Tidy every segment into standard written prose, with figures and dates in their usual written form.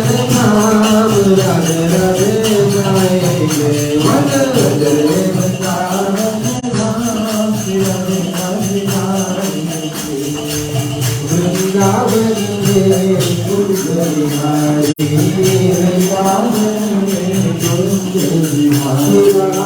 नाम राधे राधे गाएंगे वृंदावन में कुंज बिहारी वृंदावन में कुंज बिहारी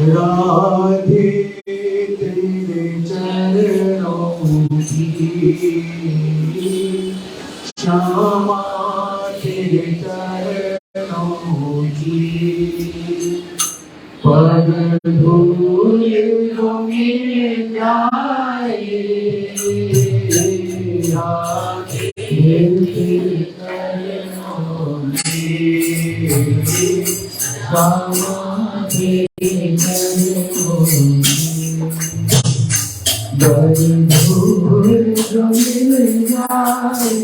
राधे तेरे चरणों की श्यामा तेरे चरणों की पग धूल जो मिल जाए राधे तेरे चरणों की श्यामा बड़ी धूल जो मिल जाए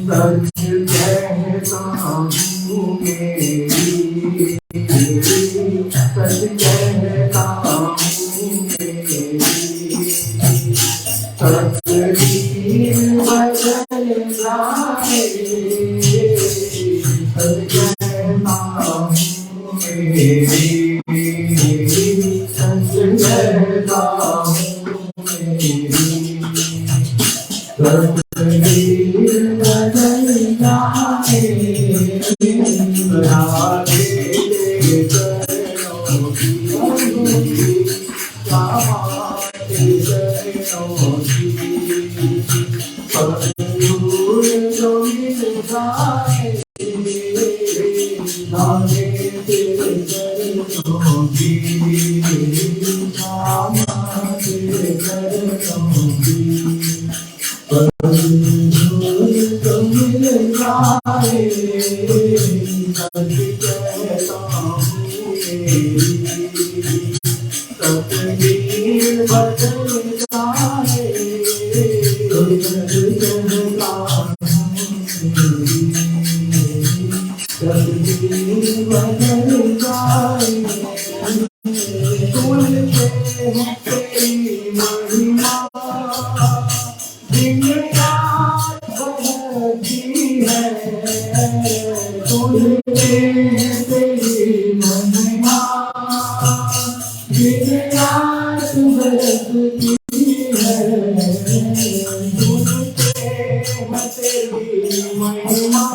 सच कहता हूँ मेरी सच कहता हूँ मेरी तकदीर बदल जाए सच कहता हूँ मेरी सच कहता हूँ मेरी तकदीर बदल जाए राधे तेरे चरणों की श्यामा तेरे चरणों की पग धूल जो मिल जाए राधे तेरे चरणों की श्यामा तेरे चरणों की पग धूल जो मिल जाए सच कहता हूँ मेरी तकदीर बदल जाए सच कहता हूँ मेरी तकदीर बदल जाए सुनते हैं तेरी महिमा दिन रात बदलती है सुनते हैं तेरी महिमा दिन रात बदलती है सुनते हैं तेरी महिमा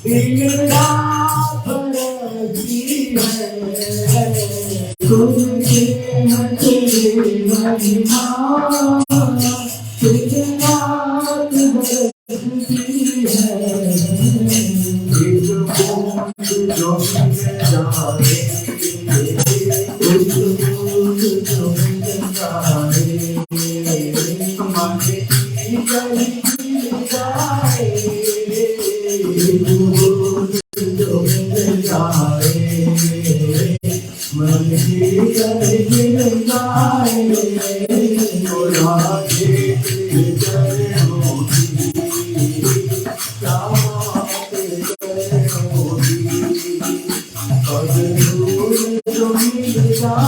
दिन रात बदलती है सुनते हैं तेरी महिमा दिन रात बदलती है जो मिल जाए मन की कर जाए और राधे के चरणों की जो मिल जाए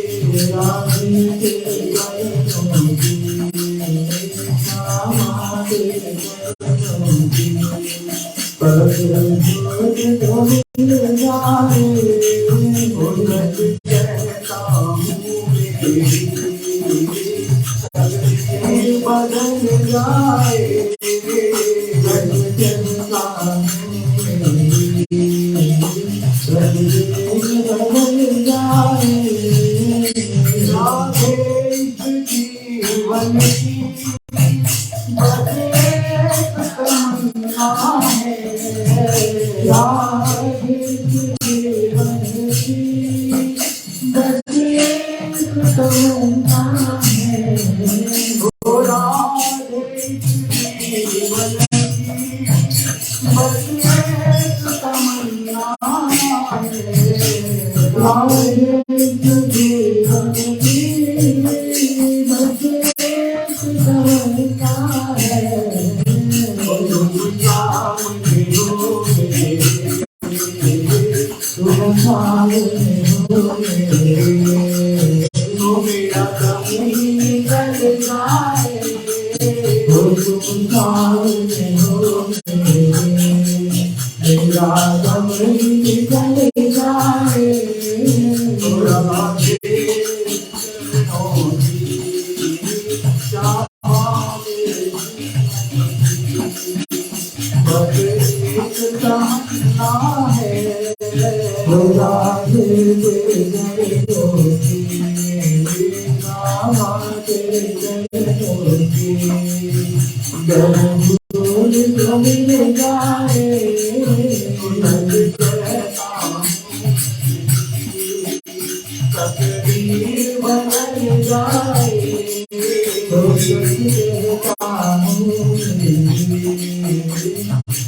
राधे के चरणों मेरा दम निकल जाए राधे चरणों की चाह बस एक तमन्ना है राधे चरणों की राधे चरणों की गरबूल तो मिल जाए तकदीर बदल जाए तो देता हूँ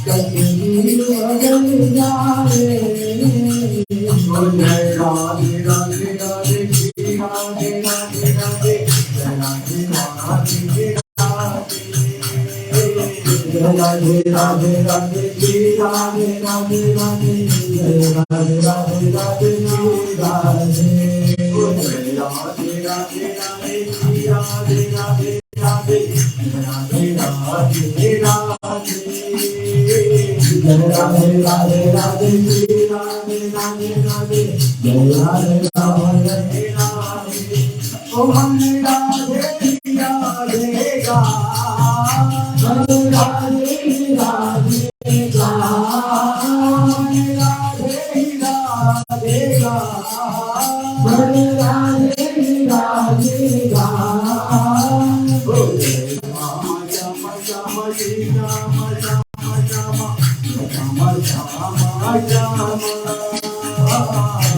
तकदीर बदल जाए जय राधे राधे राधे श्री राधे राधे राधे जय राधे राधे राधे राधे राधे श्री राधे राधे राधे जय राधे राधे राधे श्री राधे जय राधे राधे राधे श्री राधे राधे राधे राधे राधे राधे जय राधे राधे राधे श्री राधे राधे राधे जय राधे राधे राधे ओ हम राधे राधे गा राधे राधे गा राधे राधे गा राधे राधे गा बोले राम श्याम श्याम श्री राम श्याम श्याम श्याम श्याम श्याम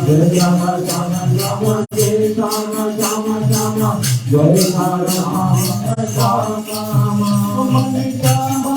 जय राम श्याम श्याम जय राम श्याम श्याम जय राम श्याम श्याम मन श्याम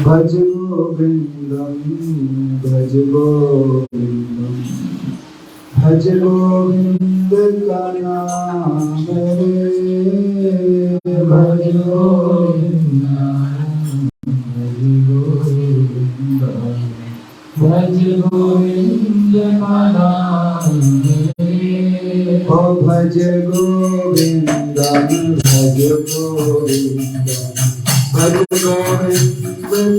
भज गोविंदम भज गोविंदम भज गोविंद का नाम रे भज गोविंद भज गोविंद का नाम रे ओ भज गोविंद भज गोविंद भज गोविंद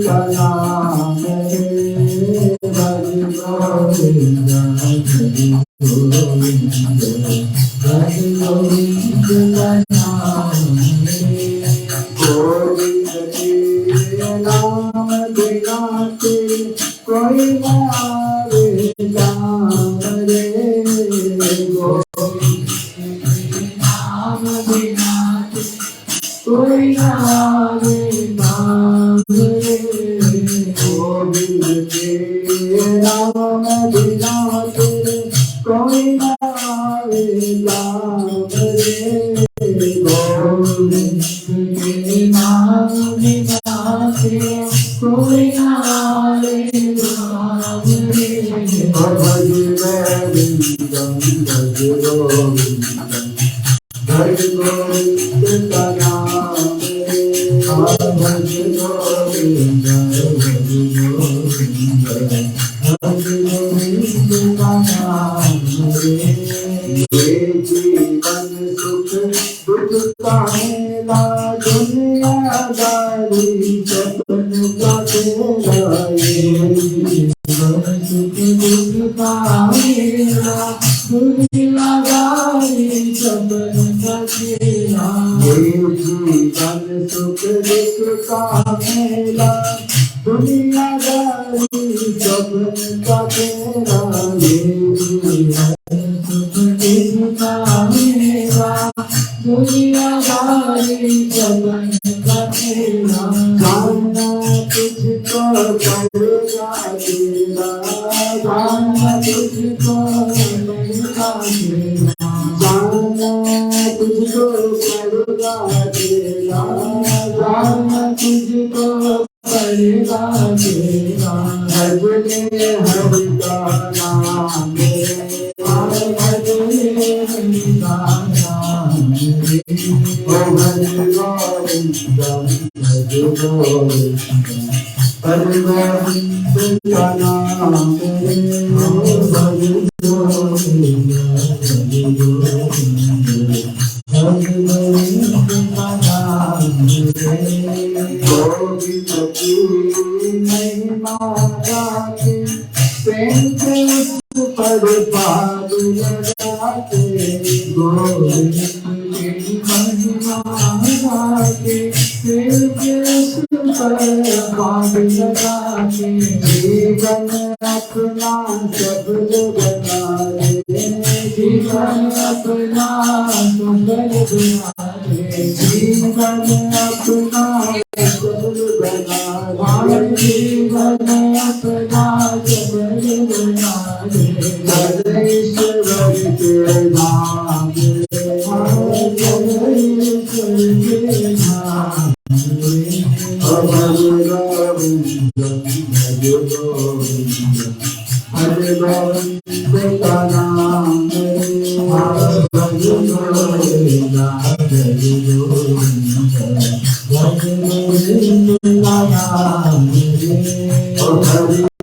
का नाम रे भज गोविंद भज गोविंद भज गोविंद का नाम रे गोविंद के नाम बिना तेरे कोई नारे नाम रे गोविंद के नाम बिना कोई नारे नाम रे गोविंद के नाम बिना तेरे कोई नारे नाम रे गोविंद के नाम बिना तेरे कोई नारे नाम रे भज गोविंदम भज गोविंदम भज गोविंद का नाम रे भज गोविंद भज गोविंद भज गोविंद का नाम रे ये जीवन सुख दुख का मेला दुनियादारी सपन का तेरा ये जीवन सुख दुख का मेला दुनियादारी सपन सकेला ये जीवन सुख दुख का मेला दुनियादारी सपन सकेला ये जीवन सुख दुख का मेला दुनियादारी सपन सकेला जाना तुझको पड़ेगा तेरा जाना तुझको पड़ेगा तेरा जाना तुझको पड़ेगा तेरा जाना तुझको पड़ेगा तेरा भजने हरि का नाम भजने हरि का नाम भज गोविंदम भज गोविंदम हरि गोविंद का नाम भज गोविंद हरि गोविंद हरि गोविंद का नाम गोविंद की महिमा गाते प्रेम से उस पर पाद लगाते गोविंद की महिमा गाते प्रेम से उस पर पाद लगाते जीवन अपना सफल बना दे जीवन अपना सफल बना दे जीवन अपना सफल बना दे जीवन अपना सफल बना दे जगदीश्वर के नाम जगदीश्वर के नाम भज गोविंद भज गोविंद हरि गोविंद का नाम भज गोविंद हरि गोविंद भज गोविंद का नाम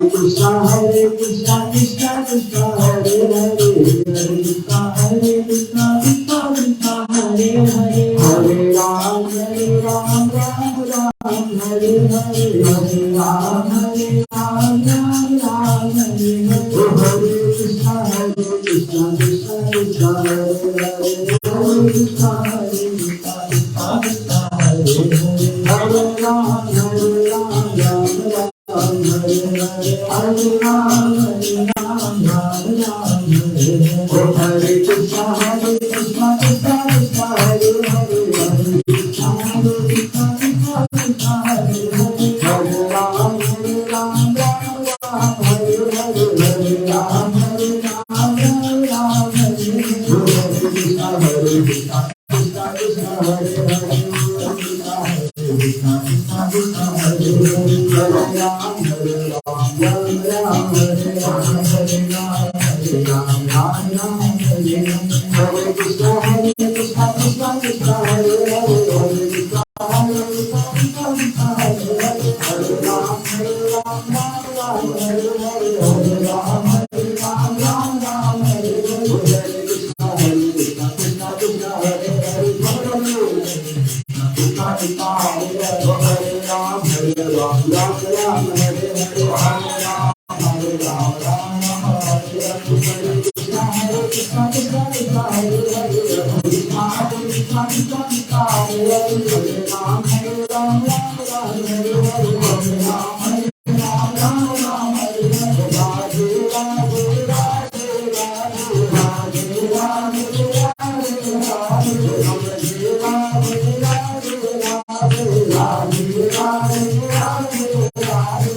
हरे कृष्णा कृष्णा कृष्णा हरे हरे हरे कृष्णा कृष्णा कृष्णा हरे हरे हरे राम राम राम हरे हरे हरे राम राम राम हरे हरे हरे कृष्णा कृष्णा कृष्णा हरे हरे हरे कृष्णा कृष्णा कृष्णा हरे हरे हरे राम राम राम हरे हरे हरे राम राम राम हरे हरे कृष्णा कृष्णा कृष्णा हरे हरे हरे कृष्णा कृष्णा कृष्णा हरे हरे हरे राम राम राम हरे हरे हरे राम राम हरे हरे कृष्णा कृष्णा कृष्णा हरे हरे कृष्णा कृष्णा कृष्णा हरे हरे हरे राम हरे राम हरे राम हरे राम हरे हरे कृष्णा कृष्णा कृष्णा हरे हरे हरे कृष्णा कृष्णा हरे हरे हरे राम राम हरे हरे हरे राम राम हरे हरे कृष्णा कृष्णा कृष्णा हरे हरे कृष्णा कृष्णा हरे हरे राम राम हरे हरे हरे राम हरे कृष्णा कृष्णा कृष्णा हरे हरे कृष्णा कृष्णा कृष्णा हरे हरे हरे राम हरे हरे हरे राम राम हरे हरे राधे राधे राधे राधे राधे राधे राधे राधे राधे राधे राधे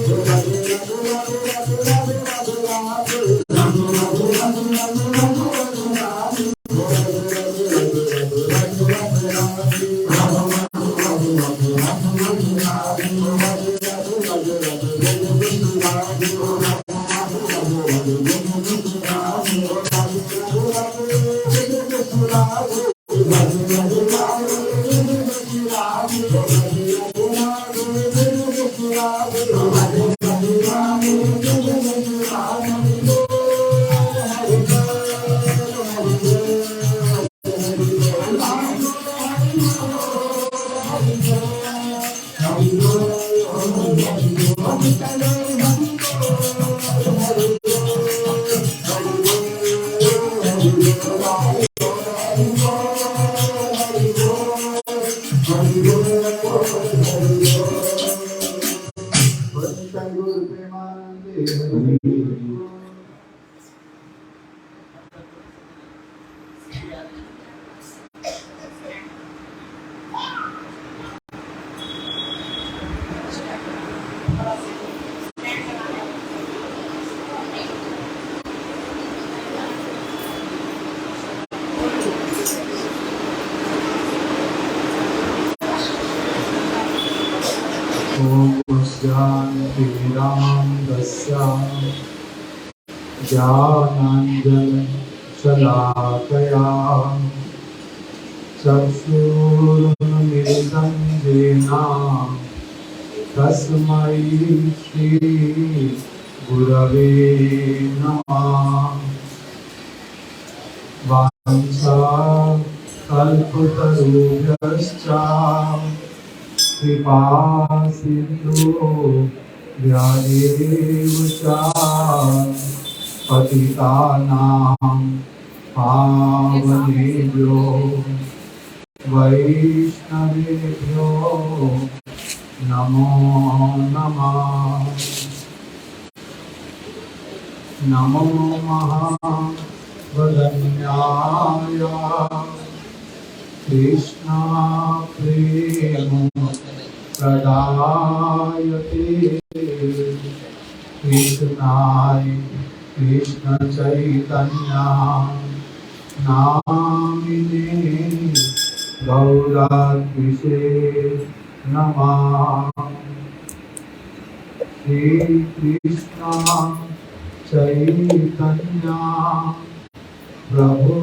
ज्ञानतिमिरान्धस्य ज्ञानाञ्जनशलाकया चक्षुरुन्मिलितं येन तस्मै श्रीगुरवे नमः। वाञ्छाकल्पतरुभ्यश्च कृपा सिन्धुभ्येव च पतितानां पावनेभ्यो वैष्णवेभ्यो नमो नमः। नमो महावदन्याय कृष्णा प्रेम प्रदायते कृष्णाय कृष्ण चैतन्य नामिने गौरात्रिषे नमः। श्री कृष्ण चैतन्य प्रभु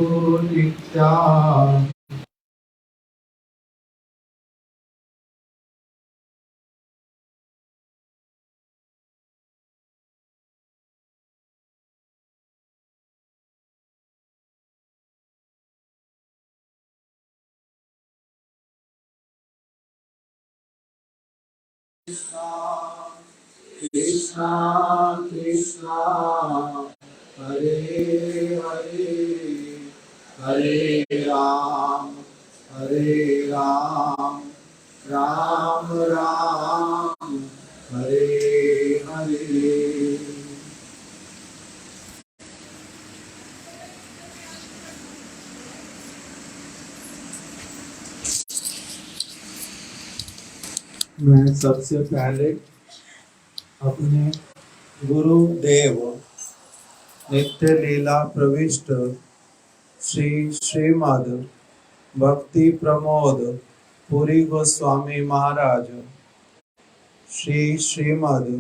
नित्यानंद। कृष्णा कृष्णा हरे हरे हरे राम राम राम हरे हरे। मैं सबसे पहले अपने गुरुदेव नित्य लीला प्रविष्ट श्री श्रीमद् भक्ति प्रमोद पुरी गोस्वामी महाराज, श्री श्रीमद्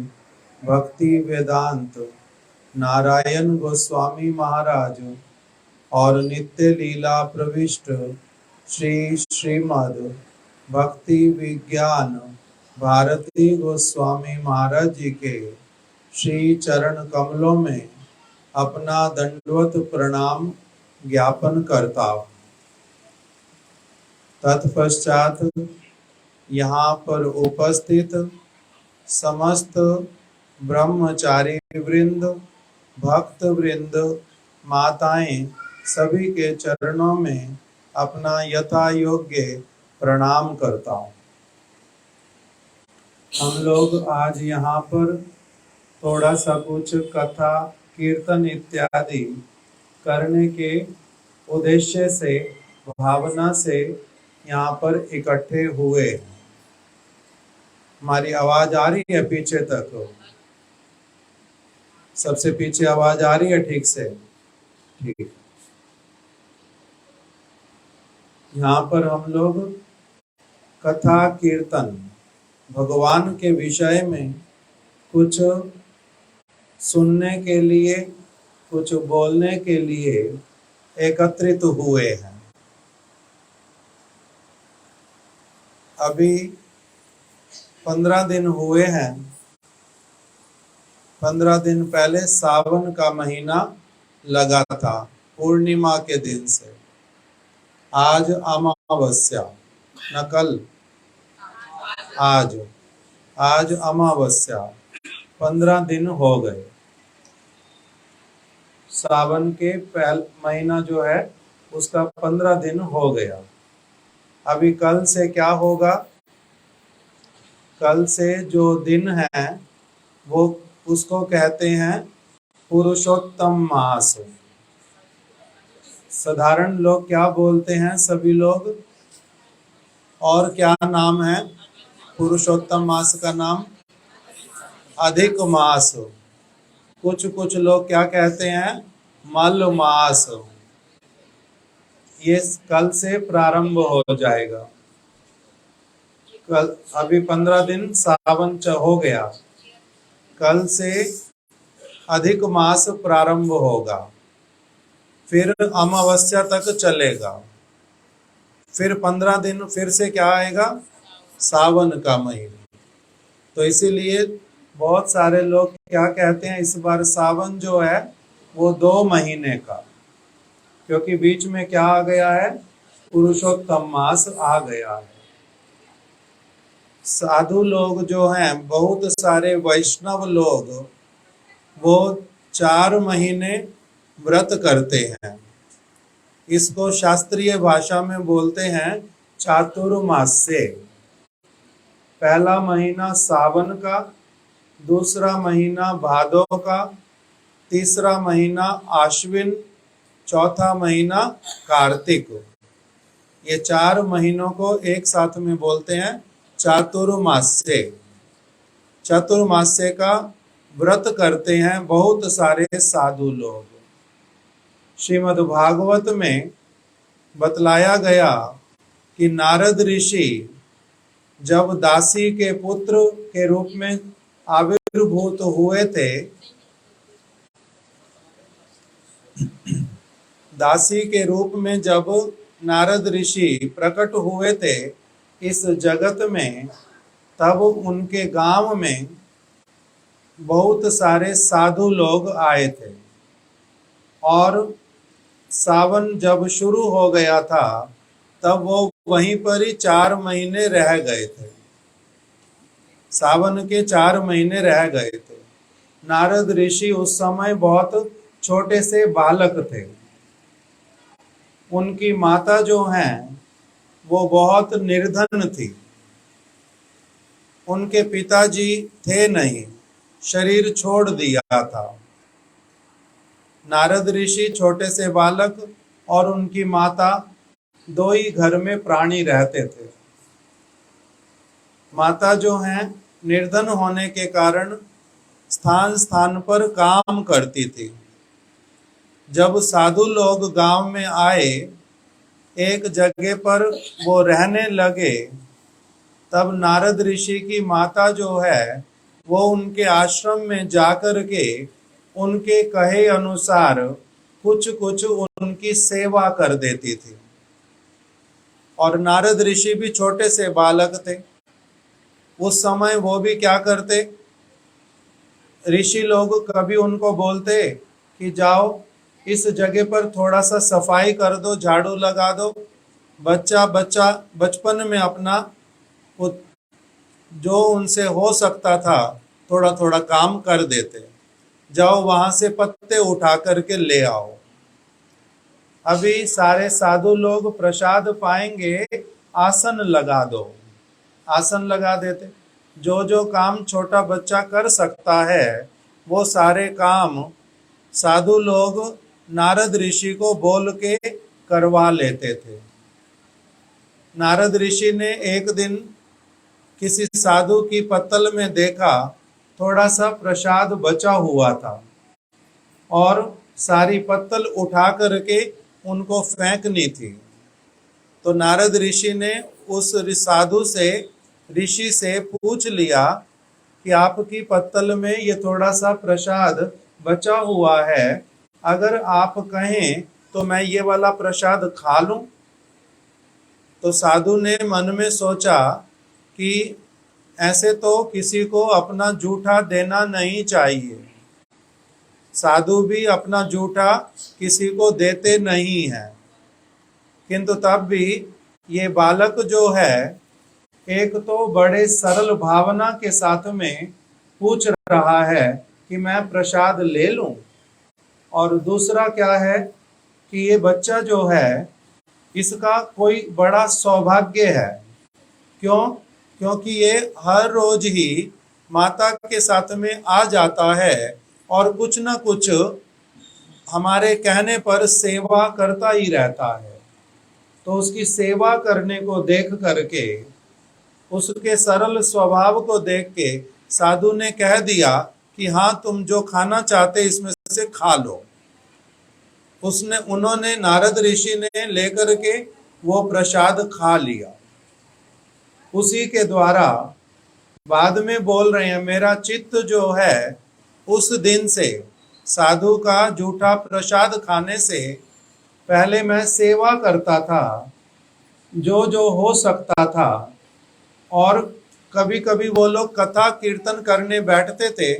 भक्ति वेदांत नारायण गोस्वामी महाराज और नित्य लीला प्रविष्ट श्री श्रीमद् भक्ति विज्ञान भारती गोस्वामी महाराज जी के श्री चरण कमलों में अपना दंडवत प्रणाम ज्ञापन करता हूँ। तत्पश्चात यहाँ पर उपस्थित समस्त ब्रह्मचारी वृंद, भक्त वृंद, माताएं सभी के चरणों में अपना यथा योग्य प्रणाम करता हूँ। हम लोग आज यहाँ पर थोड़ा सा कुछ कथा कीर्तन इत्यादि करने के उद्देश्य से, भावना से यहाँ पर इकट्ठे हुए। हमारी आवाज आ रही है पीछे तक? सबसे पीछे आवाज आ रही है ठीक से? ठीक। यहाँ पर हम लोग कथा कीर्तन भगवान के विषय में कुछ सुनने के लिए, कुछ बोलने के लिए एकत्रित हुए हैं। अभी 15 दिन हुए हैं। 15 दिन पहले सावन का महीना लगा था, पूर्णिमा के दिन से। आज अमावस्या, न कल, आज अमावस्या। 15 दिन हो गए। सावन के महीना जो है उसका 15 दिन हो गया। अभी कल से क्या होगा? कल से जो दिन है वो उसको कहते हैं पुरुषोत्तम मास। साधारण लोग क्या बोलते हैं सभी लोग? और क्या नाम है पुरुषोत्तम मास का नाम? अधिक मास। कुछ लोग क्या कहते हैं? मल मास। ये कल से प्रारंभ हो जाएगा। कल अभी 15 दिन सावन हो गया, कल से अधिक मास प्रारंभ होगा, फिर अमावस्या तक चलेगा, फिर 15 दिन फिर से क्या आएगा, सावन का महीना। तो इसीलिए बहुत सारे लोग क्या कहते हैं, इस बार सावन जो है वो 2 महीने का, क्योंकि बीच में क्या आ गया है, पुरुषोत्तम मास आ गया है। साधु लोग जो हैं, बहुत सारे वैष्णव लोग, वो 4 महीने व्रत करते हैं। इसको शास्त्रीय भाषा में बोलते हैं चातुर्मास्य। पहला महीना सावन का, दूसरा महीना भादो का, तीसरा महीना आश्विन, चौथा महीना कार्तिक। ये 4 महीनों को एक साथ में बोलते हैं चातुर्मास्य। चातुर्मास्य का व्रत करते हैं बहुत सारे साधु लोग। श्रीमद् भागवत में बतलाया गया कि नारद ऋषि जब दासी के पुत्र के रूप में आविर्भूत हुए थे, दासी के रूप में जब नारद ऋषि प्रकट हुए थे इस जगत में, तब उनके गांव में बहुत सारे साधु लोग आए थे। और सावन जब शुरू हो गया था, तब वो वहीं पर ही 4 महीने रह गए थे। सावन के 4 महीने रह गए थे। नारद ऋषि उस समय बहुत छोटे से बालक थे। उनकी माता जो हैं वो बहुत निर्धन थी। उनके पिताजी थे नहीं, शरीर छोड़ दिया था। नारद ऋषि छोटे से बालक और उनकी माता 2 ही घर में प्राणी रहते थे। माता जो हैं निर्धन होने के कारण स्थान स्थान पर काम करती थी। जब साधु लोग गांव में आए, एक जगह पर वो रहने लगे, तब नारद ऋषि की माता जो है वो उनके आश्रम में जाकर के उनके कहे अनुसार कुछ कुछ उनकी सेवा कर देती थी। और नारद ऋषि भी छोटे से बालक थे। उस समय वो भी क्या करते, ऋषि लोग कभी उनको बोलते कि जाओ इस जगह पर थोड़ा सा सफाई कर दो, झाड़ू लगा दो। बच्चा बचपन में अपना जो उनसे हो सकता था थोड़ा थोड़ा काम कर देते। जाओ वहां से पत्ते उठा करके ले आओ। अभी सारे साधु लोग प्रसाद पाएंगे, आसन लगा दो। आसन लगा देते। जो जो काम छोटा बच्चा कर सकता है वो सारे काम साधु लोग नारद ऋषि को बोल के करवा लेते थे। नारद ऋषि ने एक दिन किसी साधु की पत्तल में देखा थोड़ा सा प्रसाद बचा हुआ था और सारी पत्तल उठा करके उनको फेंकनी थी। तो नारद ऋषि ने उस साधु से, ऋषि से पूछ लिया कि आपकी पत्तल में ये थोड़ा सा प्रसाद बचा हुआ है, अगर आप कहें तो मैं ये वाला प्रसाद खा लूं। तो साधु ने मन में सोचा कि ऐसे तो किसी को अपना जूठा देना नहीं चाहिए। साधु भी अपना जूठा किसी को देते नहीं हैं। किंतु तब भी ये बालक जो है, एक तो बड़े सरल भावना के साथ में पूछ रहा है कि मैं प्रसाद ले लूं, और दूसरा क्या है कि ये बच्चा जो है इसका कोई बड़ा सौभाग्य है। क्यों? क्योंकि ये हर रोज ही माता के साथ में आ जाता है और कुछ ना कुछ हमारे कहने पर सेवा करता ही रहता है। तो उसकी सेवा करने को देख करके, उसके सरल स्वभाव को देख के साधु ने कह दिया कि हाँ, तुम जो खाना चाहते इसमें से खा लो। उन्होंने नारद ऋषि ने लेकर के वो प्रसाद खा लिया। उसी के द्वारा बाद में बोल रहे हैं, मेरा चित्त जो है उस दिन से साधु का जूठा प्रसाद खाने से पहले मैं सेवा करता था, जो जो हो सकता था। और कभी कभी वो लोग कथा कीर्तन करने बैठते थे,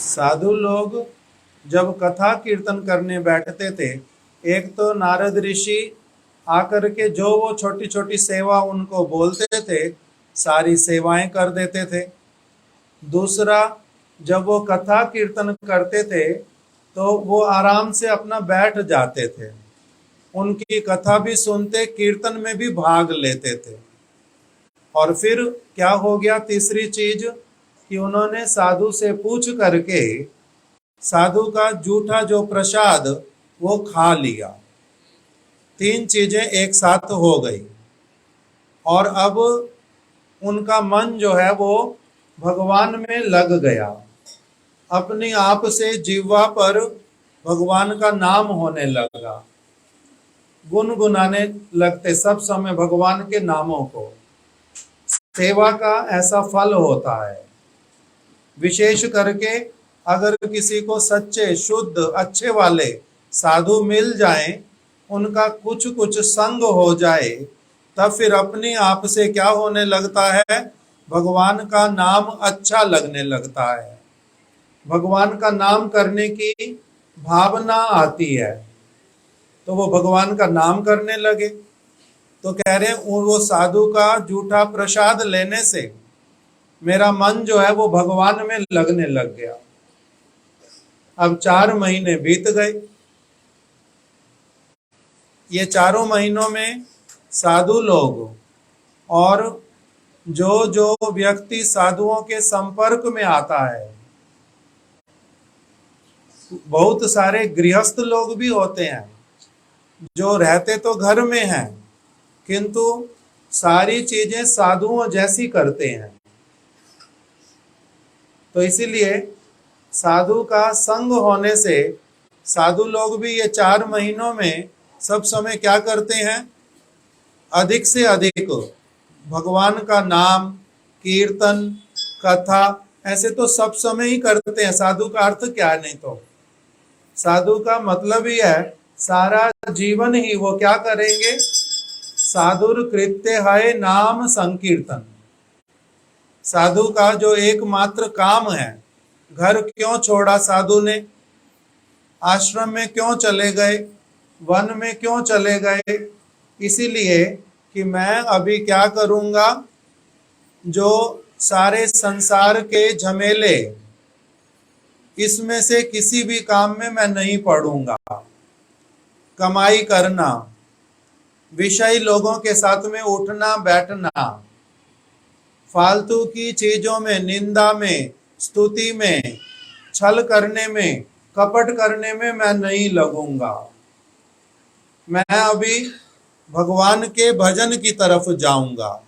साधु लोग जब कथा कीर्तन करने बैठते थे, एक तो नारद ऋषि आकर के जो वो छोटी छोटी सेवा उनको बोलते थे, सारी सेवाएं कर देते थे। दूसरा, जब वो कथा कीर्तन करते थे तो वो आराम से अपना बैठ जाते थे, उनकी कथा भी सुनते, कीर्तन में भी भाग लेते थे। और फिर क्या हो गया, तीसरी चीज कि उन्होंने साधु से पूछ करके साधु का जूठा जो प्रसाद वो खा लिया। तीन चीजें एक साथ हो गई और अब उनका मन जो है वो भगवान में लग गया। अपने आप से जीवा पर भगवान का नाम होने लगा, गुनगुनाने लगते सब समय भगवान के नामों को। सेवा का ऐसा फल होता है। विशेष करके अगर किसी को सच्चे शुद्ध अच्छे वाले साधु मिल जाएं, उनका कुछ कुछ संग हो जाए, तब फिर अपने आप से क्या होने लगता है, भगवान का नाम अच्छा लगने लगता है, भगवान का नाम करने की भावना आती है, तो वो भगवान का नाम करने लगे। तो कह रहे हैं वो साधु का जूठा प्रसाद लेने से मेरा मन जो है वो भगवान में लगने लग गया। अब 4 महीने बीत गए। ये 4 महीनों में साधु लोग और जो जो व्यक्ति साधुओं के संपर्क में आता है, बहुत सारे गृहस्थ लोग भी होते हैं जो रहते तो घर में हैं किंतु सारी चीजें साधुओं जैसी करते हैं। तो इसीलिए साधु का संग होने से साधु लोग भी ये 4 महीनों में सब समय क्या करते हैं, अधिक से अधिक भगवान का नाम, कीर्तन, कथा, ऐसे तो सब समय ही करते हैं। साधु का अर्थ क्या है, नहीं तो साधु का मतलब ही है सारा जीवन ही वो क्या करेंगे, साधुर कृत्य है नाम संकीर्तन। साधु का जो एकमात्र काम है, घर क्यों छोड़ा साधु ने, आश्रम में क्यों चले गए, वन में क्यों चले गए, इसीलिए कि मैं अभी क्या करूंगा, जो सारे संसार के झमेले, इसमें से किसी भी काम में मैं नहीं पड़ूंगा। कमाई करना, विषय लोगों के साथ में उठना बैठना, फालतू की चीजों में, निंदा में, स्तुति में, छल करने में, कपट करने में मैं नहीं लगूंगा। मैं अभी भगवान के भजन की तरफ जाऊंगा।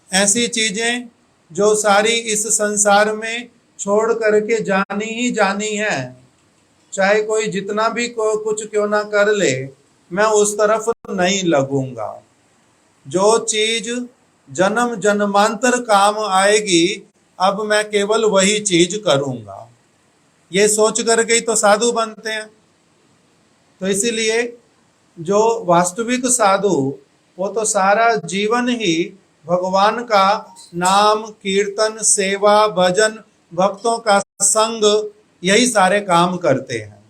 ऐसी चीजें जो सारी इस संसार में छोड़ करके जानी ही जानी है, चाहे कोई जितना भी कुछ क्यों ना कर ले, मैं उस तरफ नहीं लगूंगा। जो चीज जन्म जन्मांतर काम आएगी, अब मैं केवल वही चीज करूंगा। ये सोच करके ही तो साधु बनते हैं। तो इसीलिए जो वास्तविक साधु, वो तो सारा जीवन ही भगवान का नाम, कीर्तन, सेवा, भजन, भक्तों का संग, यही सारे काम करते हैं।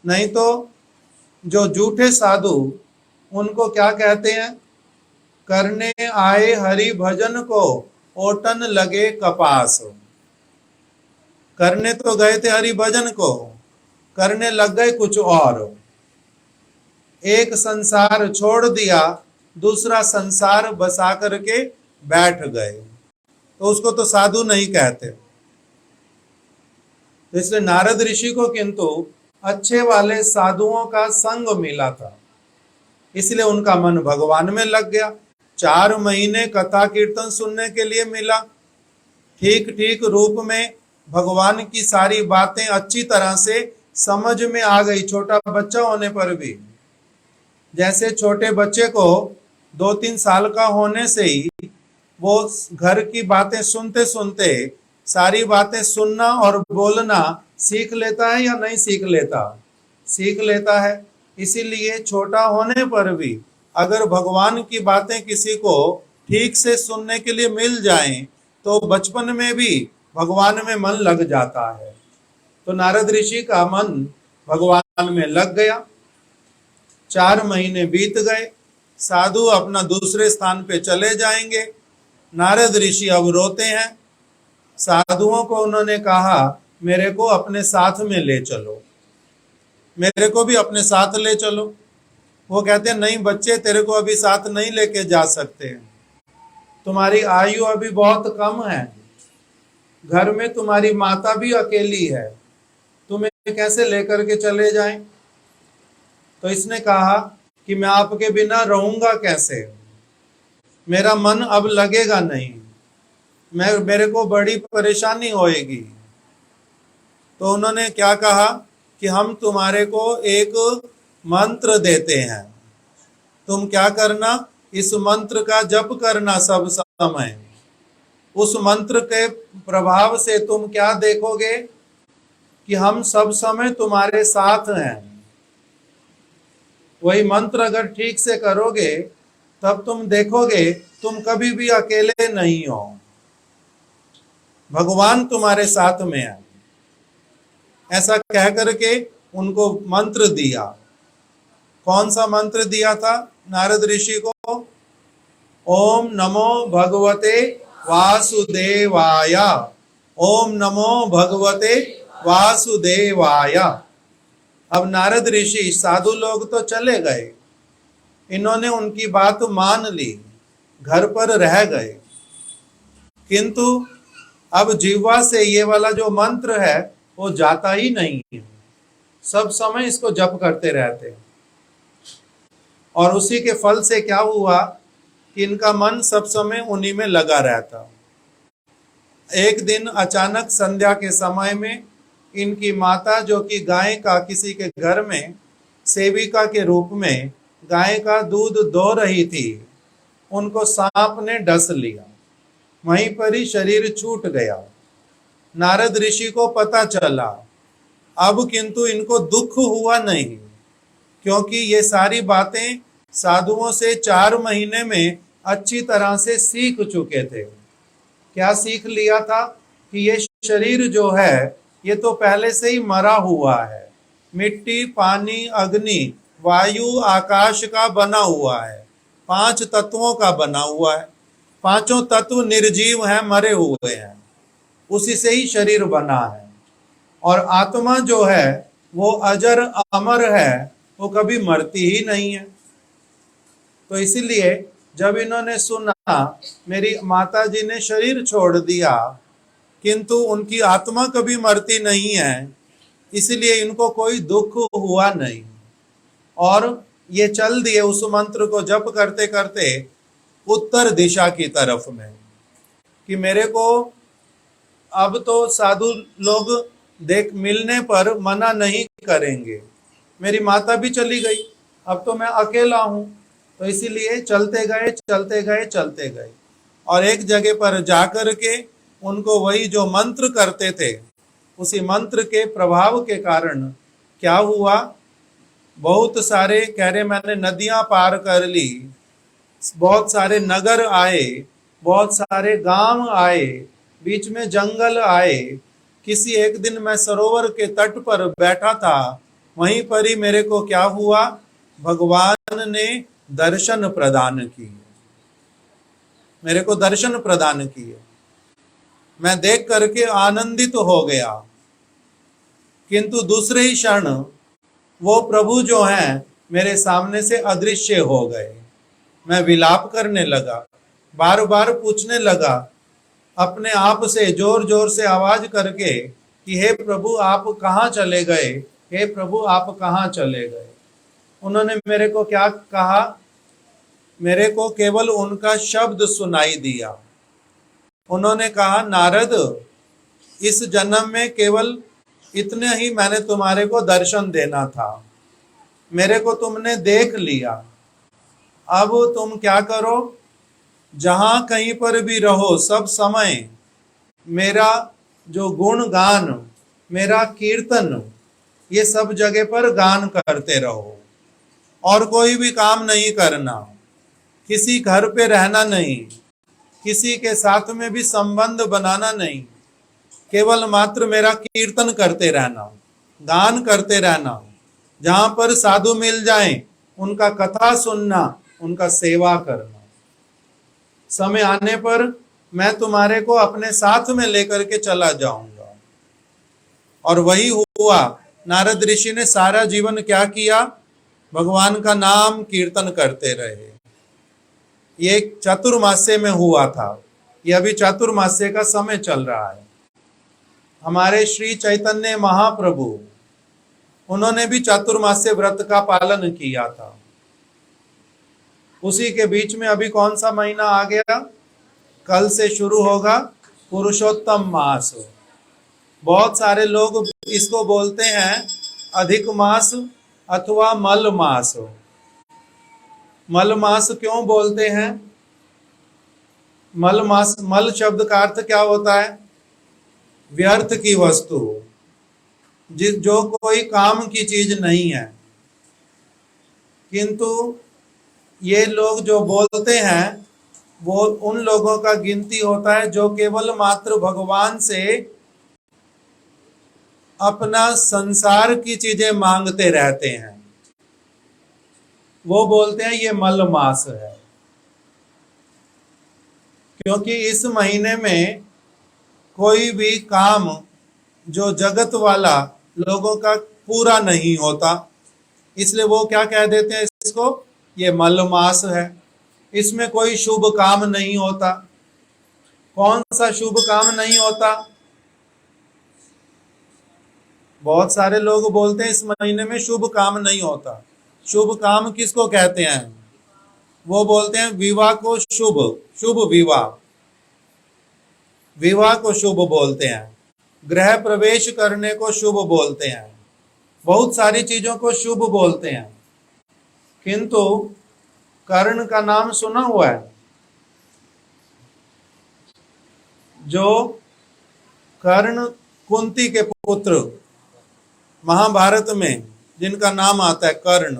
नहीं तो जो झूठे साधु, उनको क्या कहते हैं, करने आए हरि भजन को ओटन लगे कपास। करने तो गए थे हरि भजन को, करने लग गए कुछ और। एक संसार छोड़ दिया दूसरा संसार बसा करके बैठ गए, तो उसको तो साधु नहीं कहते। तो इसलिए नारद ऋषि को किंतु अच्छे वाले साधुओं का संग मिला था, इसलिए उनका मन भगवान में लग गया। 4 महीने कथा कीर्तन सुनने के लिए मिला, ठीक ठीक रूप में भगवान की सारी बातें अच्छी तरह से समझ में आ गई, छोटा बच्चा होने पर भी। जैसे छोटे बच्चे को 2-3 साल का होने से ही वो घर की बातें सुनते सुनते सारी बातें सुनना और बोलना सीख लेता है या नहीं सीख लेता? सीख लेता है। इसीलिए छोटा होने पर भी अगर भगवान की बातें किसी को ठीक से सुनने के लिए मिल जाएं, तो बचपन में भी भगवान में मन लग जाता है। तो नारद ऋषि का मन भगवान में लग गया। 4 महीने बीत गए, साधु अपना दूसरे स्थान पे चले जाएंगे। नारद ऋषि अब रोते हैं। साधुओं को उन्होंने कहा, मेरे को अपने साथ में ले चलो, मेरे को भी अपने साथ ले चलो। वो कहते हैं, नहीं बच्चे, तेरे को अभी साथ नहीं लेके जा सकते, तुम्हारी आयु अभी बहुत कम है, घर में तुम्हारी माता भी अकेली है, तुम्हें कैसे लेकर के चले जाएं? तो इसने कहा कि मैं आपके बिना रहूंगा कैसे, मेरा मन अब लगेगा नहीं, मेरे को बड़ी परेशानी होएगी। तो उन्होंने क्या कहा कि हम तुम्हारे को एक मंत्र देते हैं, तुम क्या करना, इस मंत्र का जप करना सब समय। उस मंत्र के प्रभाव से तुम क्या देखोगे कि हम सब समय तुम्हारे साथ हैं। वही मंत्र अगर ठीक से करोगे तब तुम देखोगे तुम कभी भी अकेले नहीं हो, भगवान तुम्हारे साथ में है। ऐसा कह करके उनको मंत्र दिया। कौन सा मंत्र दिया था नारद ऋषि को? ओम नमो भगवते वासुदेवाय, ओम नमो भगवते वासुदेवाय। अब नारद ऋषि, साधु लोग तो चले गए, इन्होंने उनकी बात मान ली, घर पर रह गए, किंतु अब जीवा से ये वाला जो मंत्र है वो जाता ही नहीं है, सब समय इसको जप करते रहते हैं। और उसी के फल से क्या हुआ कि इनका मन सब समय उन्हीं में लगा रहता। एक दिन अचानक संध्या के समय में इनकी माता, जो कि गाय का किसी के घर में सेविका के रूप में गाय का दूध दो रही थी, उनको सांप ने डस लिया, वहीं पर ही शरीर छूट गया। नारद ऋषि को पता चला। अब किंतु इनको दुख हुआ नहीं, क्योंकि ये सारी बातें साधुओं से 4 महीने में अच्छी तरह से सीख चुके थे। क्या सीख लिया था कि ये शरीर जो है ये तो पहले से ही मरा हुआ है, मिट्टी, पानी, अग्नि, वायु, आकाश का बना हुआ है, 5 तत्वों का बना हुआ है। 5 तत्व निर्जीव हैं, मरे हुए हैं, उसी से ही शरीर बना है। और आत्मा जो है वो अजर अमर है, वो कभी मरती ही नहीं है। तो इसीलिए जब इन्होंने सुना मेरी माता जी ने शरीर छोड़ दिया, किंतु उनकी आत्मा कभी मरती नहीं है, इसलिए इनको कोई दुख हुआ नहीं, और ये चल दिए उस मंत्र को जप करते करते उत्तर दिशा की तरफ में, कि मेरे को अब तो साधु लोग देख मिलने पर मना नहीं करेंगे, मेरी माता भी चली गई, अब तो मैं अकेला हूं। तो इसीलिए चलते गए चलते गए चलते गए, और एक जगह पर जाकर के उनको वही जो मंत्र करते थे, उसी मंत्र के प्रभाव के कारण क्या हुआ, बहुत सारे, कह रहे मैंने नदियां पार कर ली, बहुत सारे नगर आए, बहुत सारे गांव आए, बीच में जंगल आए। किसी एक दिन मैं सरोवर के तट पर बैठा था, वहीं पर ही मेरे को क्या हुआ, भगवान ने दर्शन प्रदान किए, मेरे को दर्शन प्रदान किए। मैं देख करके आनंदित हो गया, किंतु दूसरे ही क्षण वो प्रभु जो हैं मेरे सामने से अदृश्य हो गए। मैं विलाप करने लगा, बार बार पूछने लगा अपने आप से, जोर जोर से आवाज करके कि हे प्रभु आप कहाँ चले गए, हे प्रभु आप कहाँ चले गए। उन्होंने मेरे को क्या कहा, मेरे को केवल उनका शब्द सुनाई दिया। उन्होंने कहा नारद, इस जन्म में केवल इतने ही मैंने तुम्हारे को दर्शन देना था, मेरे को तुमने देख लिया, अब तुम क्या करो, जहां कहीं पर भी रहो सब समय मेरा जो गुण गान, मेरा कीर्तन, ये सब जगह पर गान करते रहो और कोई भी काम नहीं करना, किसी घर पे रहना नहीं, किसी के साथ में भी संबंध बनाना नहीं, केवल मात्र मेरा कीर्तन करते रहना, गान करते रहना, जहां पर साधु मिल जाएं उनका कथा सुनना, उनका सेवा करना। समय आने पर मैं तुम्हारे को अपने साथ में लेकर के चला जाऊंगा। और वही हुआ। नारद ऋषि ने सारा जीवन क्या किया, भगवान का नाम कीर्तन करते रहे। ये चातुर्मास्य में हुआ था, ये अभी चातुर्मास्य का समय चल रहा है। हमारे श्री चैतन्य महाप्रभु, उन्होंने भी चातुर्मास्य व्रत का पालन किया था। उसी के बीच में अभी कौन सा महीना आ गया, कल से शुरू होगा पुरुषोत्तम मास। बहुत सारे लोग इसको बोलते हैं अधिक मास अथवा मल मास। मल मास क्यों बोलते हैं, मल मास, मल शब्द का अर्थ क्या होता है, व्यर्थ की वस्तु, जो कोई काम की चीज नहीं है। किंतु ये लोग जो बोलते हैं वो उन लोगों का गिनती होता है जो केवल मात्र भगवान से अपना संसार की चीजें मांगते रहते हैं, वो बोलते हैं ये मल मास है। क्योंकि इस महीने में कोई भी काम जो जगत वाला लोगों का पूरा नहीं होता, इसलिए वो क्या कह देते हैं इसको, ये मल मास है, इसमें कोई शुभ काम नहीं होता। कौन सा शुभ काम नहीं होता, बहुत सारे लोग बोलते हैं इस महीने में शुभ काम नहीं होता। शुभ काम किसको कहते हैं, वो बोलते हैं विवाह को शुभ, शुभ विवाह, विवाह को शुभ बोलते हैं, गृह प्रवेश करने को शुभ बोलते हैं, बहुत सारी चीजों को शुभ बोलते हैं। किंतु कर्ण का नाम सुना हुआ है, जो कर्ण कुंती के पुत्र महाभारत में जिनका नाम आता है कर्ण,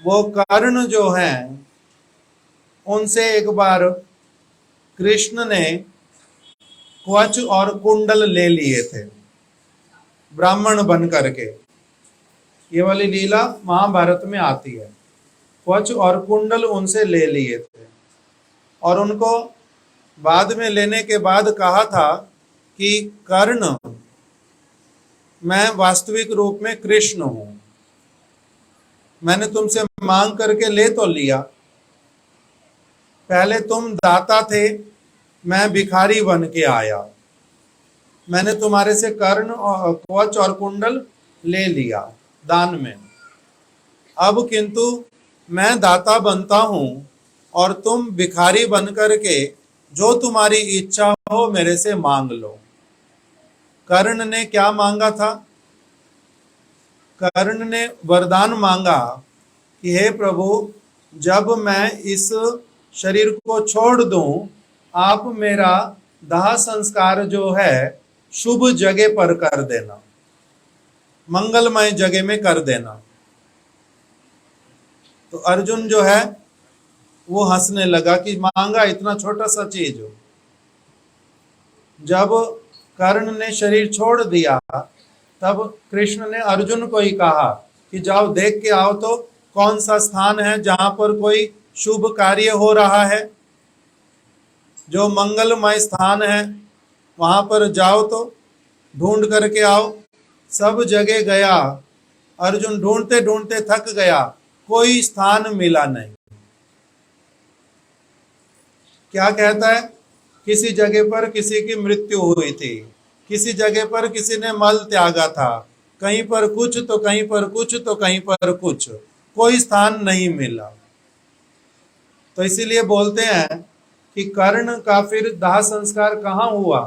वो कर्ण जो हैं उनसे एक बार कृष्ण ने कवच और कुंडल ले लिए थे ब्राह्मण बन करके। ये वाली लीला महाभारत में आती है। कवच और कुंडल उनसे ले लिए थे और उनको बाद में लेने के बाद कहा था कि कर्ण, मैं वास्तविक रूप में कृष्ण हूं, मैंने तुमसे मांग करके ले तो लिया, पहले तुम दाता थे, मैं भिखारी बन के आया, मैंने तुम्हारे से कर्ण और कवच और कुंडल ले लिया दान में। अब किंतु मैं दाता बनता हूं और तुम भिखारी बन करके जो तुम्हारी इच्छा हो मेरे से मांग लो। कर्ण ने क्या मांगा था, कर्ण ने वरदान मांगा कि हे प्रभु, जब मैं इस शरीर को छोड़ दूं, आप मेरा दाह संस्कार जो है शुभ जगह पर कर देना, मंगलमय जगह में कर देना। तो अर्जुन जो है वो हंसने लगा कि मांगा इतना छोटा सा चीज हो। जब कर्ण ने शरीर छोड़ दिया तब कृष्ण ने अर्जुन को ही कहा कि जाओ देख के आओ तो कौन सा स्थान है जहां पर कोई शुभ कार्य हो रहा है, जो मंगलमय स्थान है वहां पर जाओ तो ढूंढ करके आओ। सब जगह गया, अर्जुन ढूंढते ढूंढते थक गया, कोई स्थान मिला नहीं। क्या कहता है? किसी जगह पर किसी की मृत्यु हुई थी, किसी जगह पर किसी ने मल त्यागा था, कहीं पर कुछ तो कहीं पर कुछ तो कहीं पर कुछ, कोई स्थान नहीं मिला। तो इसीलिए बोलते हैं कि कर्ण का फिर दाह संस्कार कहाँ हुआ?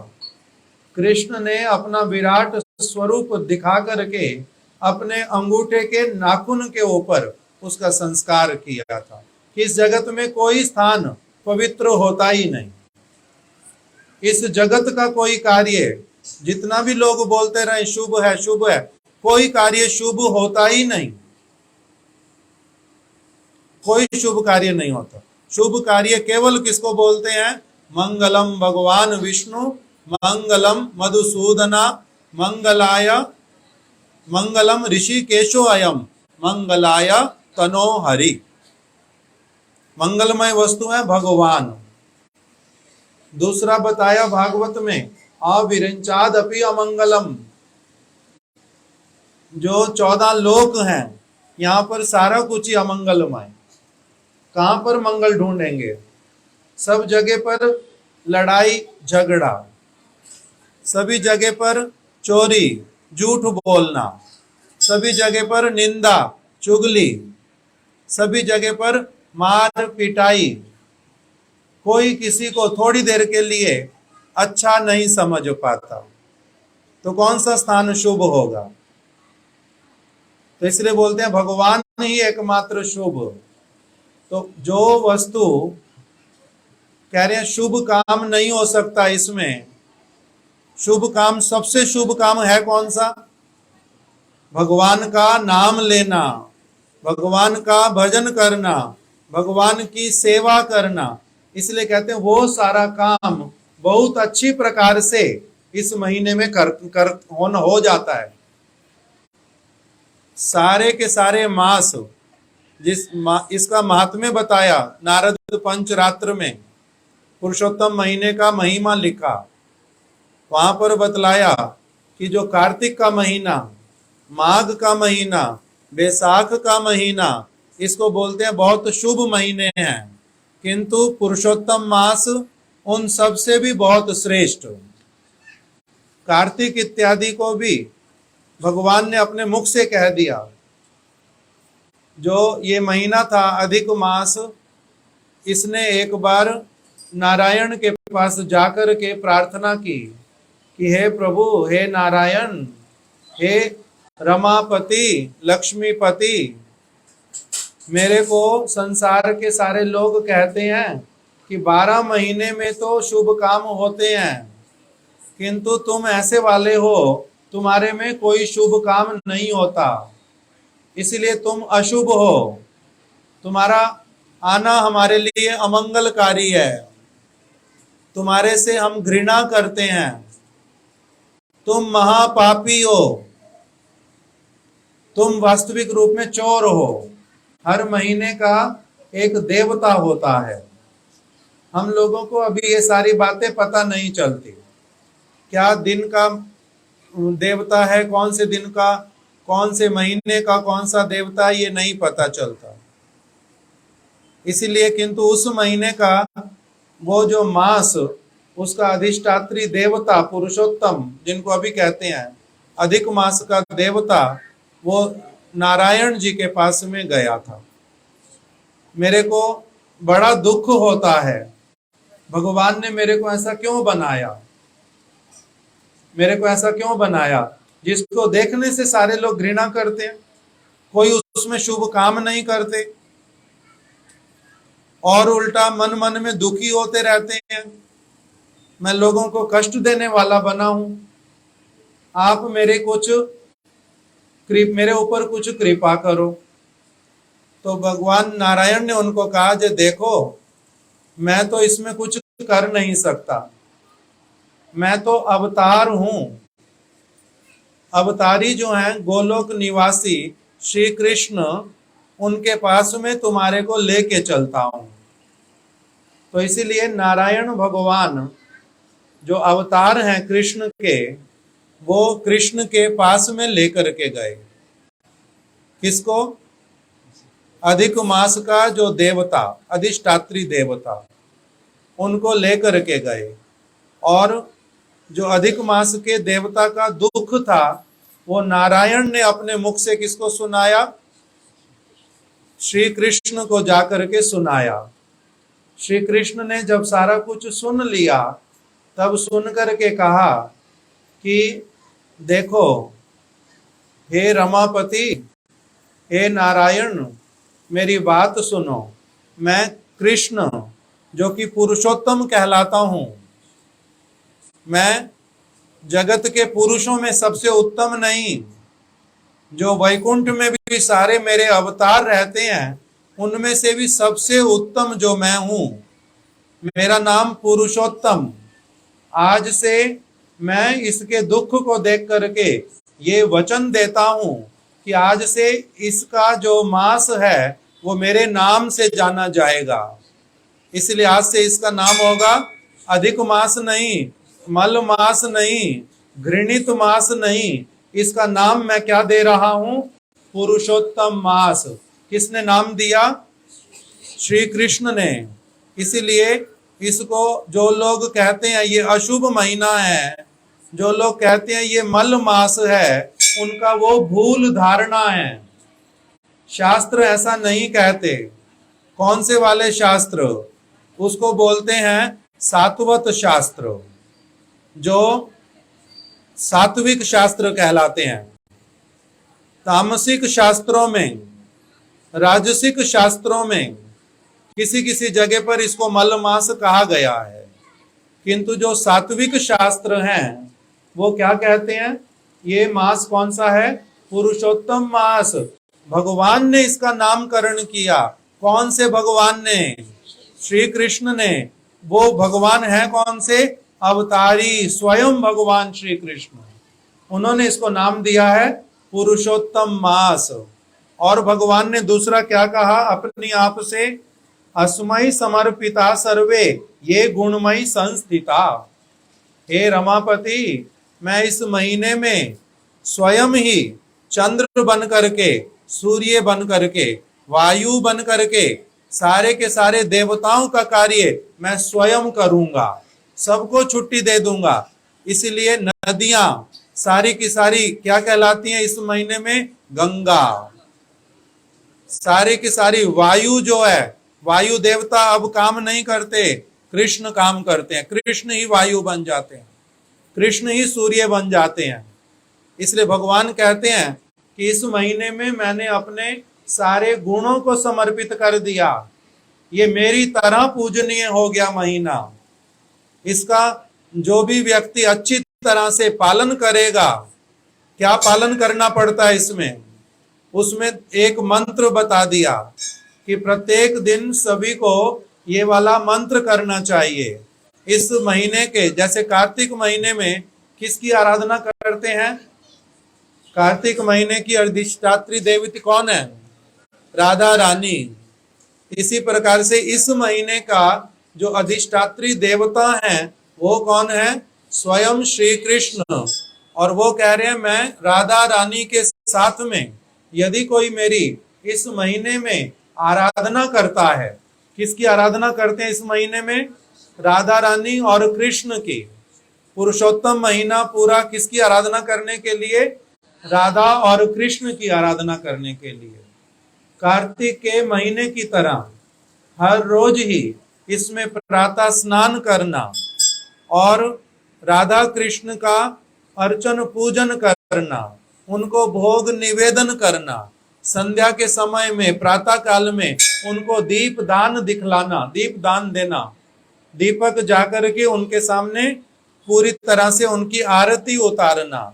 कृष्ण ने अपना विराट स्वरूप दिखा करके अपने अंगूठे के नाखून के ऊपर उसका संस्कार किया था कि इस जगत में कोई स्थान पवित्र होता ही नहीं। इस जगत का कोई कार्य, जितना भी लोग बोलते रहे शुभ है शुभ है, कोई कार्य शुभ होता ही नहीं, कोई शुभ कार्य नहीं होता। शुभ कार्य केवल किसको बोलते हैं? मंगलम भगवान विष्णु, मंगलम मधुसूदना, मंगलाय मंगलम ऋषिकेशो अयम, मंगलाय तनो हरि। मंगलमय वस्तु है भगवान। दूसरा बताया भागवत में, अविरंचाद अपि अमंगलम। जो 14 लोक हैं, यहाँ पर सारा कुछ ही अमंगलमय। कहां पर मंगल ढूंढेंगे? सब जगह पर लड़ाई झगड़ा, सभी जगह पर चोरी झूठ बोलना, सभी जगह पर निंदा चुगली, सभी जगह पर मार पिटाई, कोई किसी को थोड़ी देर के लिए अच्छा नहीं समझ पाता। तो कौन सा स्थान शुभ होगा? तो इसलिए बोलते हैं भगवान ही एकमात्र शुभ। तो जो वस्तु कह रहे हैं शुभ काम नहीं हो सकता, इसमें शुभ काम, सबसे शुभ काम है कौन सा? भगवान का नाम लेना, भगवान का भजन करना, भगवान की सेवा करना। इसलिए कहते हैं वो सारा काम बहुत अच्छी प्रकार से इस महीने में हो जाता है। सारे के सारे मास, इसका महात्म्य बताया नारद पंचरात्र में, पुरुषोत्तम महीने का महिमा लिखा। वहां पर बतलाया कि जो कार्तिक का महीना, माघ का महीना, बैसाख का महीना, इसको बोलते हैं बहुत शुभ महीने हैं, किंतु पुरुषोत्तम मास उन सब से भी बहुत श्रेष्ठ। कार्तिक इत्यादि को भी भगवान ने अपने मुख से कह दिया। जो ये महीना था अधिक मास, इसने एक बार नारायण के पास जाकर के प्रार्थना की कि हे प्रभु, हे नारायण, हे रमापति, लक्ष्मीपति, मेरे को संसार के सारे लोग कहते हैं कि 12 महीने में तो शुभ काम होते हैं, किंतु तुम ऐसे वाले हो, तुम्हारे में कोई शुभ काम नहीं होता, इसलिए तुम अशुभ हो, तुम्हारा आना हमारे लिए अमंगलकारी है, तुम्हारे से हम घृणा करते हैं, तुम महापापी हो, तुम वास्तविक रूप में चोर हो। हर महीने का एक देवता होता है। हम लोगों को अभी ये सारी बातें पता नहीं चलती, क्या दिन का देवता है, कौन से दिन का, कौन से महीने का कौन सा देवता, ये नहीं पता चलता। इसीलिए किंतु उस महीने का वो जो मास, उसका अधिष्ठात्री देवता पुरुषोत्तम, जिनको अभी कहते हैं अधिक मास का देवता, वो नारायण जी के पास में गया था। मेरे को बड़ा दुख होता है, भगवान ने मेरे को ऐसा क्यों बनाया, मेरे को ऐसा क्यों बनाया जिसको देखने से सारे लोग घृणा करते हैं, कोई उसमें शुभ काम नहीं करते और उल्टा मन मन में दुखी होते रहते हैं। मैं लोगों को कष्ट देने वाला बना हूं, आप मेरे ऊपर कुछ कृपा करो। तो भगवान नारायण ने उनको कहा, जे देखो, मैं तो इसमें कुछ कर नहीं सकता, मैं तो अवतार हूं। अवतारी जो हैं गोलोक निवासी श्री कृष्ण, उनके पास में तुम्हारे को लेके चलता हूं। तो इसीलिए नारायण भगवान जो अवतार हैं कृष्ण के, वो कृष्ण के पास में लेकर के गए। किसको? अधिक मास का जो देवता, अधिष्ठात्री देवता, उनको लेकर के गए। और जो अधिक मास के देवता का दुख था वो नारायण ने अपने मुख से किसको सुनाया? श्री कृष्ण को जाकर के सुनाया। श्री कृष्ण ने जब सारा कुछ सुन लिया तब सुन करके कहा कि देखो हे रमापति, हे नारायण, मेरी बात सुनो। मैं कृष्ण जो कि पुरुषोत्तम कहलाता हूं, मैं जगत के पुरुषों में सबसे उत्तम नहीं। जो वैकुंठ में भी सारे मेरे अवतार रहते हैं उनमें से भी सबसे उत्तम जो मैं हूं, मेरा नाम पुरुषोत्तम। आज से मैं इसके दुख को देख करके ये वचन देता हूं कि आज से इसका जो मास है वो मेरे नाम से जाना जाएगा। इसलिए आज से इसका नाम होगा अधिक मास नहीं, मल मास नहीं, घृणित मास नहीं। इसका नाम मैं क्या दे रहा हूं? पुरुषोत्तम मास। किसने नाम दिया? श्री कृष्ण ने। इसीलिए इसको जो लोग कहते हैं ये अशुभ महीना है, जो लोग कहते हैं ये मल मास है, उनका वो भूल धारणा है। शास्त्र ऐसा नहीं कहते। कौन से वाले शास्त्र? उसको बोलते हैं सात्वत शास्त्र, जो सात्विक शास्त्र कहलाते हैं। तामसिक शास्त्रों में, राजसिक शास्त्रों में किसी किसी जगह पर इसको मल मास कहा गया है, किंतु जो सात्विक शास्त्र हैं वो क्या कहते हैं? ये मास कौन सा है? पुरुषोत्तम मास। भगवान ने इसका नामकरण किया। कौन से भगवान ने? श्री कृष्ण ने। वो भगवान है कौन से? अवतारी स्वयं भगवान श्री कृष्ण। उन्होंने इसको नाम दिया है पुरुषोत्तम मास। और भगवान ने दूसरा क्या कहा अपनी आप से? अस्मै समर्पिता सर्वे ये गुणमयी संस्थिता। हे रमापति, मैं इस महीने में स्वयं ही चंद्र बन करके, सूर्य बन करके, वायु बन करके सारे के सारे देवताओं का कार्य मैं स्वयं करूंगा, सबको छुट्टी दे दूंगा। इसलिए नदियां सारी की सारी क्या कहलाती हैं इस महीने में? गंगा। सारी की सारी वायु जो है, वायु देवता अब काम नहीं करते, कृष्ण काम करते हैं। कृष्ण ही वायु बन जाते हैं, कृष्ण ही सूर्य बन जाते हैं। इसलिए भगवान कहते हैं कि इस महीने में मैंने अपने सारे गुणों को समर्पित कर दिया। ये मेरी तरह पूजनीय हो गया महीना। इसका जो भी व्यक्ति अच्छी तरह से पालन करेगा, क्या पालन करना पड़ता है इसमें? उसमें एक मंत्र बता दिया कि प्रत्येक दिन सभी को ये वाला मंत्र करना चाहिए। इस महीने के, जैसे कार्तिक महीने में किसकी आराधना करते हैं? कार्तिक महीने की अधिष्ठात्री देवती कौन है? राधा रानी। इसी प्रकार से इस महीने का जो अधिष्ठात्री देवता है वो कौन है? स्वयं श्री कृष्ण। और वो कह रहे हैं मैं राधा रानी के साथ में, यदि कोई मेरी इस महीने में आराधना करता है, किसकी आराधना करते हैं इस महीने में? राधा रानी और कृष्ण की। पुरुषोत्तम महीना पूरा किसकी आराधना करने के लिए? राधा और कृष्ण की आराधना करने के लिए। कार्तिक के महीने की तरह हर रोज ही इसमें प्रातः स्नान करना और राधा कृष्ण का अर्चन पूजन करना, उनको भोग निवेदन करना, संध्या के समय में प्रातः काल में उनको दीप दान दिखलाना, दीप दान देना, दीपक जाकर के उनके सामने पूरी तरह से उनकी आरती उतारना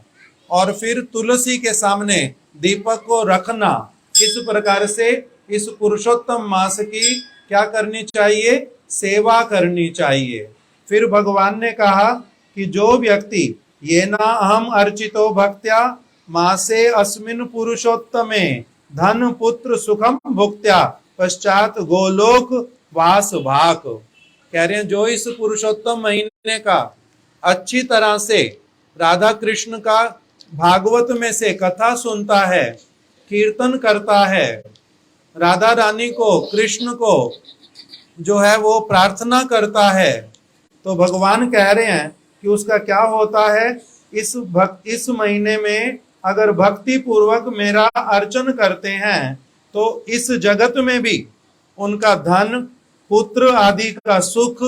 और फिर तुलसी के सामने दीपक को रखना। इस प्रकार से इस पुरुषोत्तम मास की क्या करनी चाहिए? सेवा करनी चाहिए। फिर भगवान ने कहा कि जो व्यक्ति ये ना अहम अर्चितो भक्त्या मासे अस्मिन पुरुषोत्तमे धन पुत्र सुखम भुक्त्या पश्चात गोलोक वास भाक। कह रहे हैं जो इस पुरुषोत्तम महीने का अच्छी तरह से राधा कृष्ण का भागवत में से कथा सुनता है, कीर्तन करता है, राधा रानी को, कृष्ण को जो है वो प्रार्थना करता है, तो भगवान कह रहे हैं कि उसका क्या होता है, इस महीने में अगर भक्ति पूर्वक मेरा अर्चन करते हैं तो इस जगत में भी उनका धन, पुत्र आदि का सुख,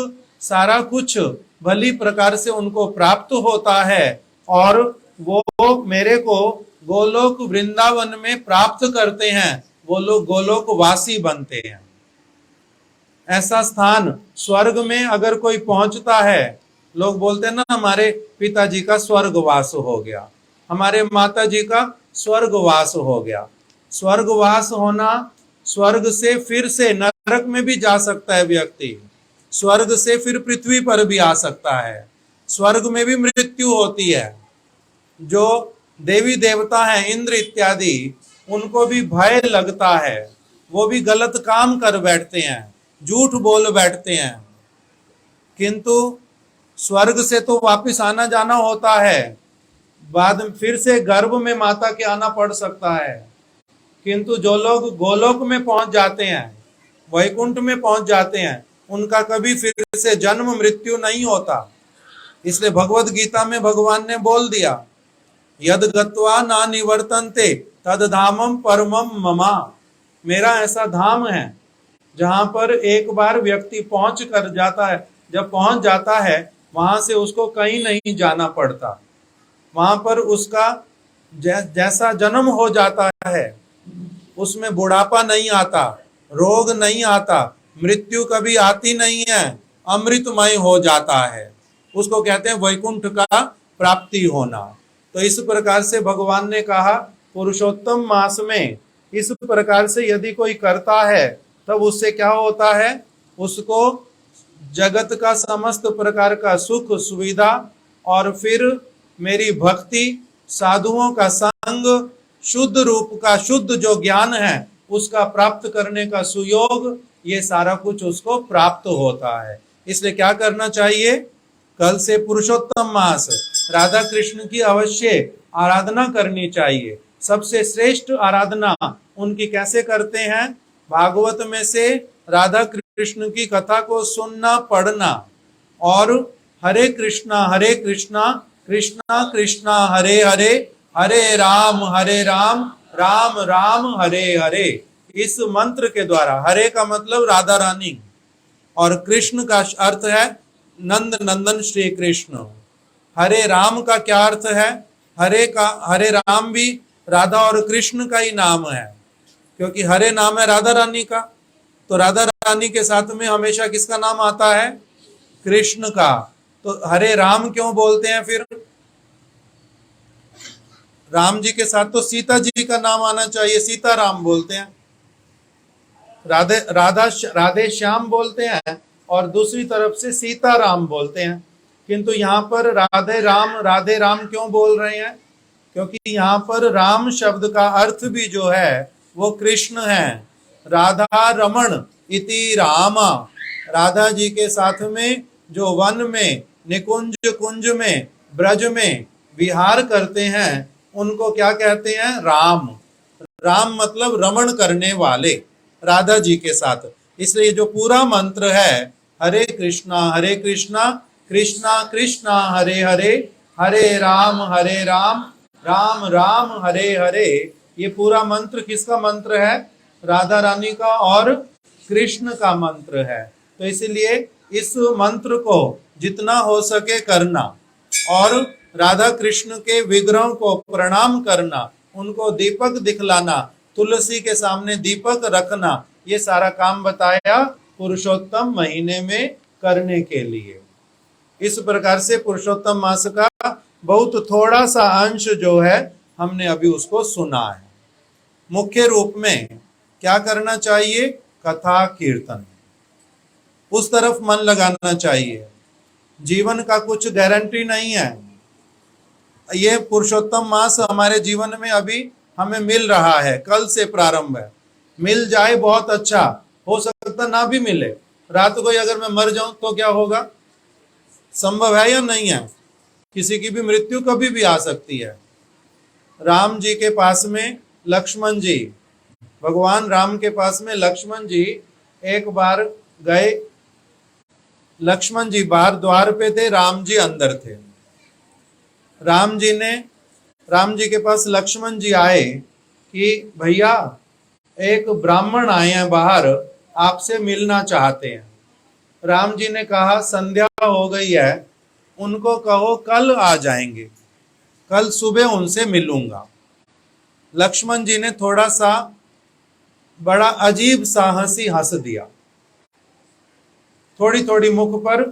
सारा कुछ भली प्रकार से उनको प्राप्त होता है और वो मेरे को गोलोक वृंदावन में प्राप्त करते हैं, वो लोग गोलोक वासी बनते हैं। ऐसा स्थान स्वर्ग में अगर कोई पहुंचता है, लोग बोलते हैं ना हमारे पिताजी का स्वर्गवास हो गया, हमारे माता जी का स्वर्गवास हो गया। स्वर्गवास होना, स्वर्ग से फिर से नरक में भी जा सकता है व्यक्ति, स्वर्ग से फिर पृथ्वी पर भी आ सकता है, स्वर्ग में भी मृत्यु होती है। जो देवी देवता हैं इंद्र इत्यादि, उनको भी भय लगता है, वो भी गलत काम कर बैठते हैं, झूठ बोल बैठते हैं, किंतु स्वर्ग से तो वापस आना जाना होता है, बाद में फिर से गर्भ में माता के आना पड़ सकता है। किंतु जो लोग गोलोक में पहुंच जाते हैं, वैकुंठ में पहुंच जाते हैं, उनका कभी फिर से जन्म मृत्यु नहीं होता। इसलिए भगवत गीता में भगवान ने बोल दिया, यद गत्वा ना निवर्तन्ते तद धामम परमम ममा। मेरा ऐसा धाम है जहां पर एक बार व्यक्ति पहुंच कर जाता है, जब पहुंच जाता है वहां से उसको कहीं नहीं जाना पड़ता, वहां पर उसका जैसा जन्म हो जाता है उसमें बुढ़ापा नहीं आता, रोग नहीं आता, मृत्यु कभी आती नहीं है, अमृतमय हो जाता है, उसको कहते हैं वैकुंठ का प्राप्ति होना। तो इस प्रकार से भगवान ने कहा पुरुषोत्तम मास में इस प्रकार से यदि कोई करता है तब उससे क्या होता है, उसको जगत का समस्त प्रकार का सुख सुविधा और फिर मेरी भक्ति, साधुओं का संग, शुद्ध रूप का शुद्ध जो ज्ञान है उसका प्राप्त करने का सुयोग, ये सारा कुछ उसको प्राप्त होता है। इसलिए क्या करना चाहिए, कल से पुरुषोत्तम मास, राधा कृष्ण की अवश्य आराधना करनी चाहिए। सबसे श्रेष्ठ आराधना उनकी कैसे करते हैं, भागवत में से राधा कृष्ण की कथा को सुनना पढ़ना और हरे कृष्णा कृष्णा कृष्णा हरे हरे, हरे राम राम राम हरे हरे, इस मंत्र के द्वारा, हरे का मतलब राधा रानी और कृष्ण का अर्थ है नंद नंदन श्री कृष्ण। हरे राम का क्या अर्थ है, हरे राम भी राधा और कृष्ण का ही नाम है, क्योंकि हरे नाम है राधा रानी का, तो राधा रानी के साथ में हमेशा किसका नाम आता है, कृष्ण का। तो हरे राम क्यों बोलते हैं, फिर राम जी के साथ तो सीता जी का नाम आना चाहिए, सीता राम बोलते हैं, राधे श्याम बोलते हैं और दूसरी तरफ से सीता राम बोलते हैं। किंतु यहाँ पर राधे राम क्यों बोल रहे हैं, क्योंकि यहाँ पर राम शब्द का अर्थ भी जो है वो कृष्ण है। राधा रमण इति रामा, राधा जी के साथ में जो वन में, निकुंज कुंज में, ब्रज में विहार करते हैं उनको क्या कहते हैं, राम। राम मतलब रमण करने वाले, राधा जी के साथ। इसलिए जो पूरा मंत्र है हरे कृष्णा कृष्णा कृष्णा हरे हरे, हरे राम राम राम हरे हरे, ये पूरा मंत्र किसका मंत्र है, राधा रानी का और कृष्ण का मंत्र है। तो इसलिए इस मंत्र को जितना हो सके करना और राधा कृष्ण के विग्रह को प्रणाम करना, उनको दीपक दिखलाना, तुलसी के सामने दीपक रखना, ये सारा काम बताया पुरुषोत्तम महीने में करने के लिए। इस प्रकार से पुरुषोत्तम मास का बहुत थोड़ा सा अंश जो है हमने अभी उसको सुना है। मुख्य रूप में क्या करना चाहिए, कथा कीर्तन, उस तरफ मन लगाना चाहिए। जीवन का कुछ गारंटी नहीं है, ये पुरुषोत्तम मास हमारे जीवन में अभी हमें मिल रहा है, कल से प्रारंभ है, मिल जाए बहुत अच्छा, हो सकता ना भी मिले, रात को अगर मैं मर जाऊं तो क्या होगा, संभव है या नहीं है, किसी की भी मृत्यु कभी भी आ सकती है। राम जी के पास में लक्ष्मण जी, भगवान राम के पास में लक्ष्मण जी एक बार गए, लक्ष्मण जी बाहर द्वार पे थे, राम जी अंदर थे। राम जी के पास लक्ष्मण जी आए कि भैया एक ब्राह्मण आए हैं बाहर, आपसे मिलना चाहते हैं। राम जी ने कहा संध्या हो गई है, उनको कहो कल आ जाएंगे, कल सुबह उनसे मिलूंगा। लक्ष्मण जी ने थोड़ा सा बड़ा अजीब सा हंसी हंस दिया, थोड़ी थोड़ी मुख पर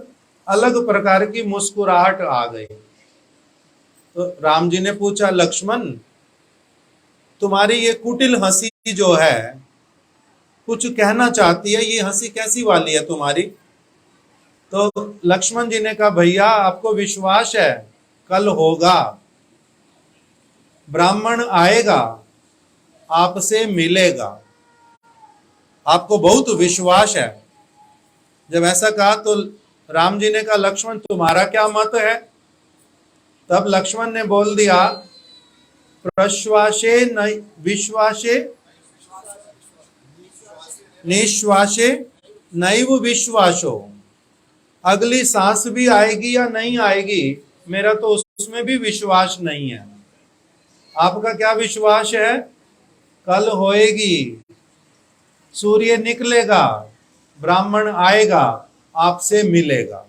अलग प्रकार की मुस्कुराहट आ गई। तो राम जी ने पूछा, लक्ष्मण तुम्हारी ये कुटिल हंसी जो है कुछ कहना चाहती है, ये हंसी कैसी वाली है तुम्हारी? तो लक्ष्मण जी ने कहा, भैया आपको विश्वास है कल होगा, ब्राह्मण आएगा, आपसे मिलेगा, आपको बहुत विश्वास है। जब ऐसा कहा तो राम जी ने कहा, लक्ष्मण तुम्हारा क्या मत है? तब लक्ष्मण ने बोल दिया, प्रश्वासे विश्वासे निश्वासे नैव विश्वासो, अगली सांस भी आएगी या नहीं आएगी मेरा तो उसमें भी विश्वास नहीं है। आपका क्या विश्वास है? कल होएगी, सूर्य निकलेगा, ब्राह्मण आएगा, आपसे मिलेगा।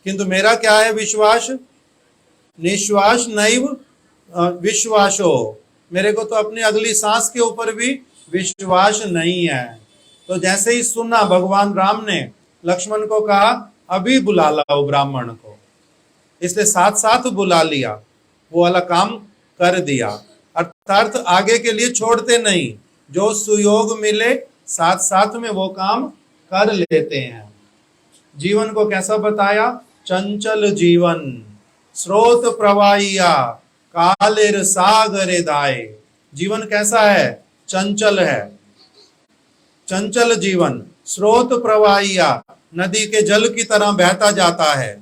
किंतु मेरा क्या है विश्वास? निश्वास नैव विश्वासो, मेरे को तो अपनी अगली सांस के ऊपर भी विश्वास नहीं है। तो जैसे ही सुना, भगवान राम ने लक्ष्मण को कहा अभी बुला लाओ ब्राह्मण को, इसलिए साथ साथ बुला लिया, वो वाला काम कर दिया। अर्थात आगे के लिए छोड़ते नहीं, जो सुयोग मिले साथ साथ में वो काम कर लेते हैं। जीवन को कैसा बताया? चंचल जीवन स्रोत प्रवाहिया कालेर सागरे दाए। जीवन कैसा है? चंचल है। चंचल जीवन स्रोत प्रवाहिया, नदी के जल की तरह बहता जाता है।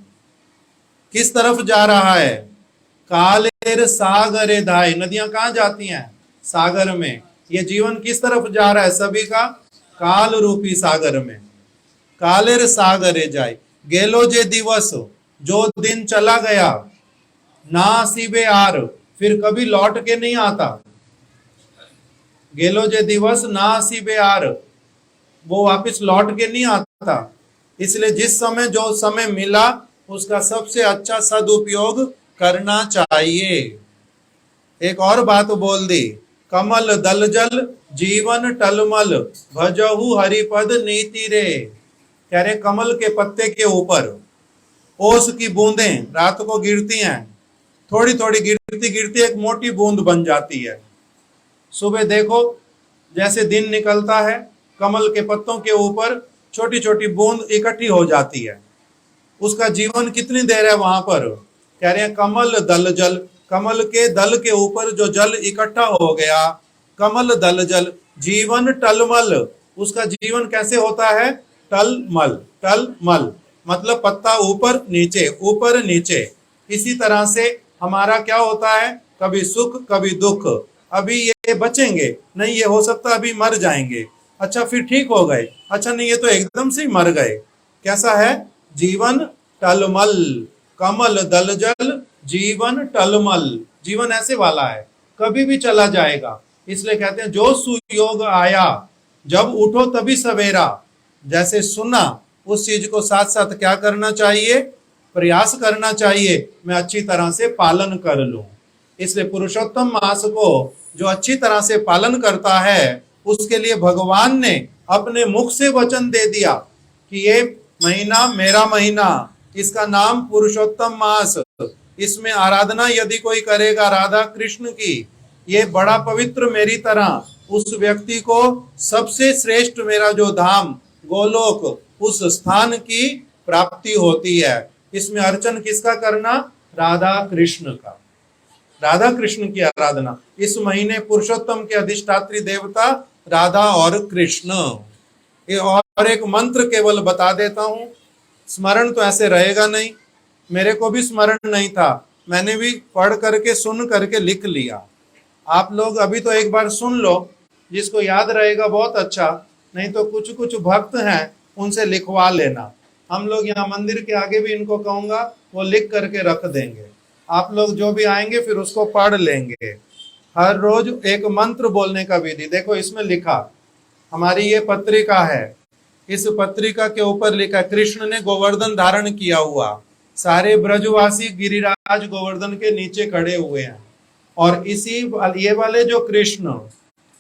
किस तरफ जा रहा है? कालेर सागरे दाए। नदियां कहां जाती हैं? सागर में। ये जीवन किस तरफ जा रहा है सभी का? काल रूपी सागर में। कालेर सागरे जाए, गेलो जे दिवस, जो दिन चला गया, ना सीबे आर, फिर कभी लौट के नहीं आता। गेलो जे दिवस ना सीबे आर, वो वापस लौट के नहीं आता। इसलिए जिस समय जो समय मिला उसका सबसे अच्छा सदुपयोग करना चाहिए। एक और बात बोल दी, कमल दल जल जीवन टलमल, भजहु हरिपद नीति रे। कह रहे कमल के पत्ते के ऊपर ओस की बूंदें रात को गिरती हैं, थोड़ी थोड़ी गिरती गिरती एक मोटी बूंद बन जाती है। सुबह देखो जैसे दिन निकलता है, कमल के पत्तों के ऊपर छोटी छोटी बूंद इकट्ठी हो जाती है। उसका जीवन कितनी देर है वहां पर? कह रहे हैं कमल दल जल, कमल के दल के ऊपर जो जल इकट्ठा हो गया, कमल दल जल जीवन टलमल, उसका जीवन कैसे होता है? टलमल। टलमल मतलब पत्ता ऊपर नीचे ऊपर नीचे। इसी तरह से हमारा क्या होता है? कभी सुख कभी दुख। अभी ये बचेंगे नहीं, ये हो सकता अभी मर जाएंगे, अच्छा फिर ठीक हो गए, अच्छा नहीं ये तो एकदम से ही मर गए। कैसा है? जीवन टलमल, कमल दल जल जीवन टलमल। जीवन ऐसे वाला है, कभी भी चला जाएगा। इसलिए कहते हैं जो सुयोग आया, जब उठो तभी सवेरा। जैसे सुना उस चीज को साथ साथ क्या करना चाहिए? प्रयास करना चाहिए, मैं अच्छी तरह से पालन कर लूं। इसलिए पुरुषोत्तम मास को जो अच्छी तरह से पालन करता है उसके लिए भगवान ने अपने मुख से वचन दे दिया कि ये महीना मेरा महीना, इसका नाम पुरुषोत्तम मास, इसमें आराधना यदि कोई करेगा राधा कृष्ण की, ये बड़ा पवित्र मेरी तरह, उस व्यक्ति को सबसे श्रेष्ठ मेरा जो धाम गोलोक, उस स्थान की प्राप्ति होती है। इसमें अर्चन किसका करना? राधा कृष्ण का, राधा कृष्ण की आराधना। इस महीने पुरुषोत्तम के अधिष्ठात्री देवता राधा और कृष्ण। ये और एक मंत्र केवल बता देता हूं, स्मरण तो ऐसे रहेगा नहीं, मेरे को भी स्मरण नहीं था, मैंने भी पढ़ करके सुन करके लिख लिया। आप लोग अभी तो एक बार सुन लो, जिसको याद रहेगा बहुत अच्छा, नहीं तो कुछ कुछ भक्त हैं उनसे लिखवा लेना। हम लोग यहाँ मंदिर के आगे भी इनको कहूंगा, वो लिख करके रख देंगे। आप लोग जो भी आएंगे फिर उसको पढ़ लेंगे। हर रोज एक मंत्र बोलने का विधि, देखो इसमें लिखा, हमारी ये पत्रिका है, इस पत्रिका के ऊपर लिखा, कृष्ण ने गोवर्धन धारण किया हुआ, सारे ब्रजवासी गिरिराज गोवर्धन के नीचे खड़े हुए हैं। और इसी ये वाले जो कृष्ण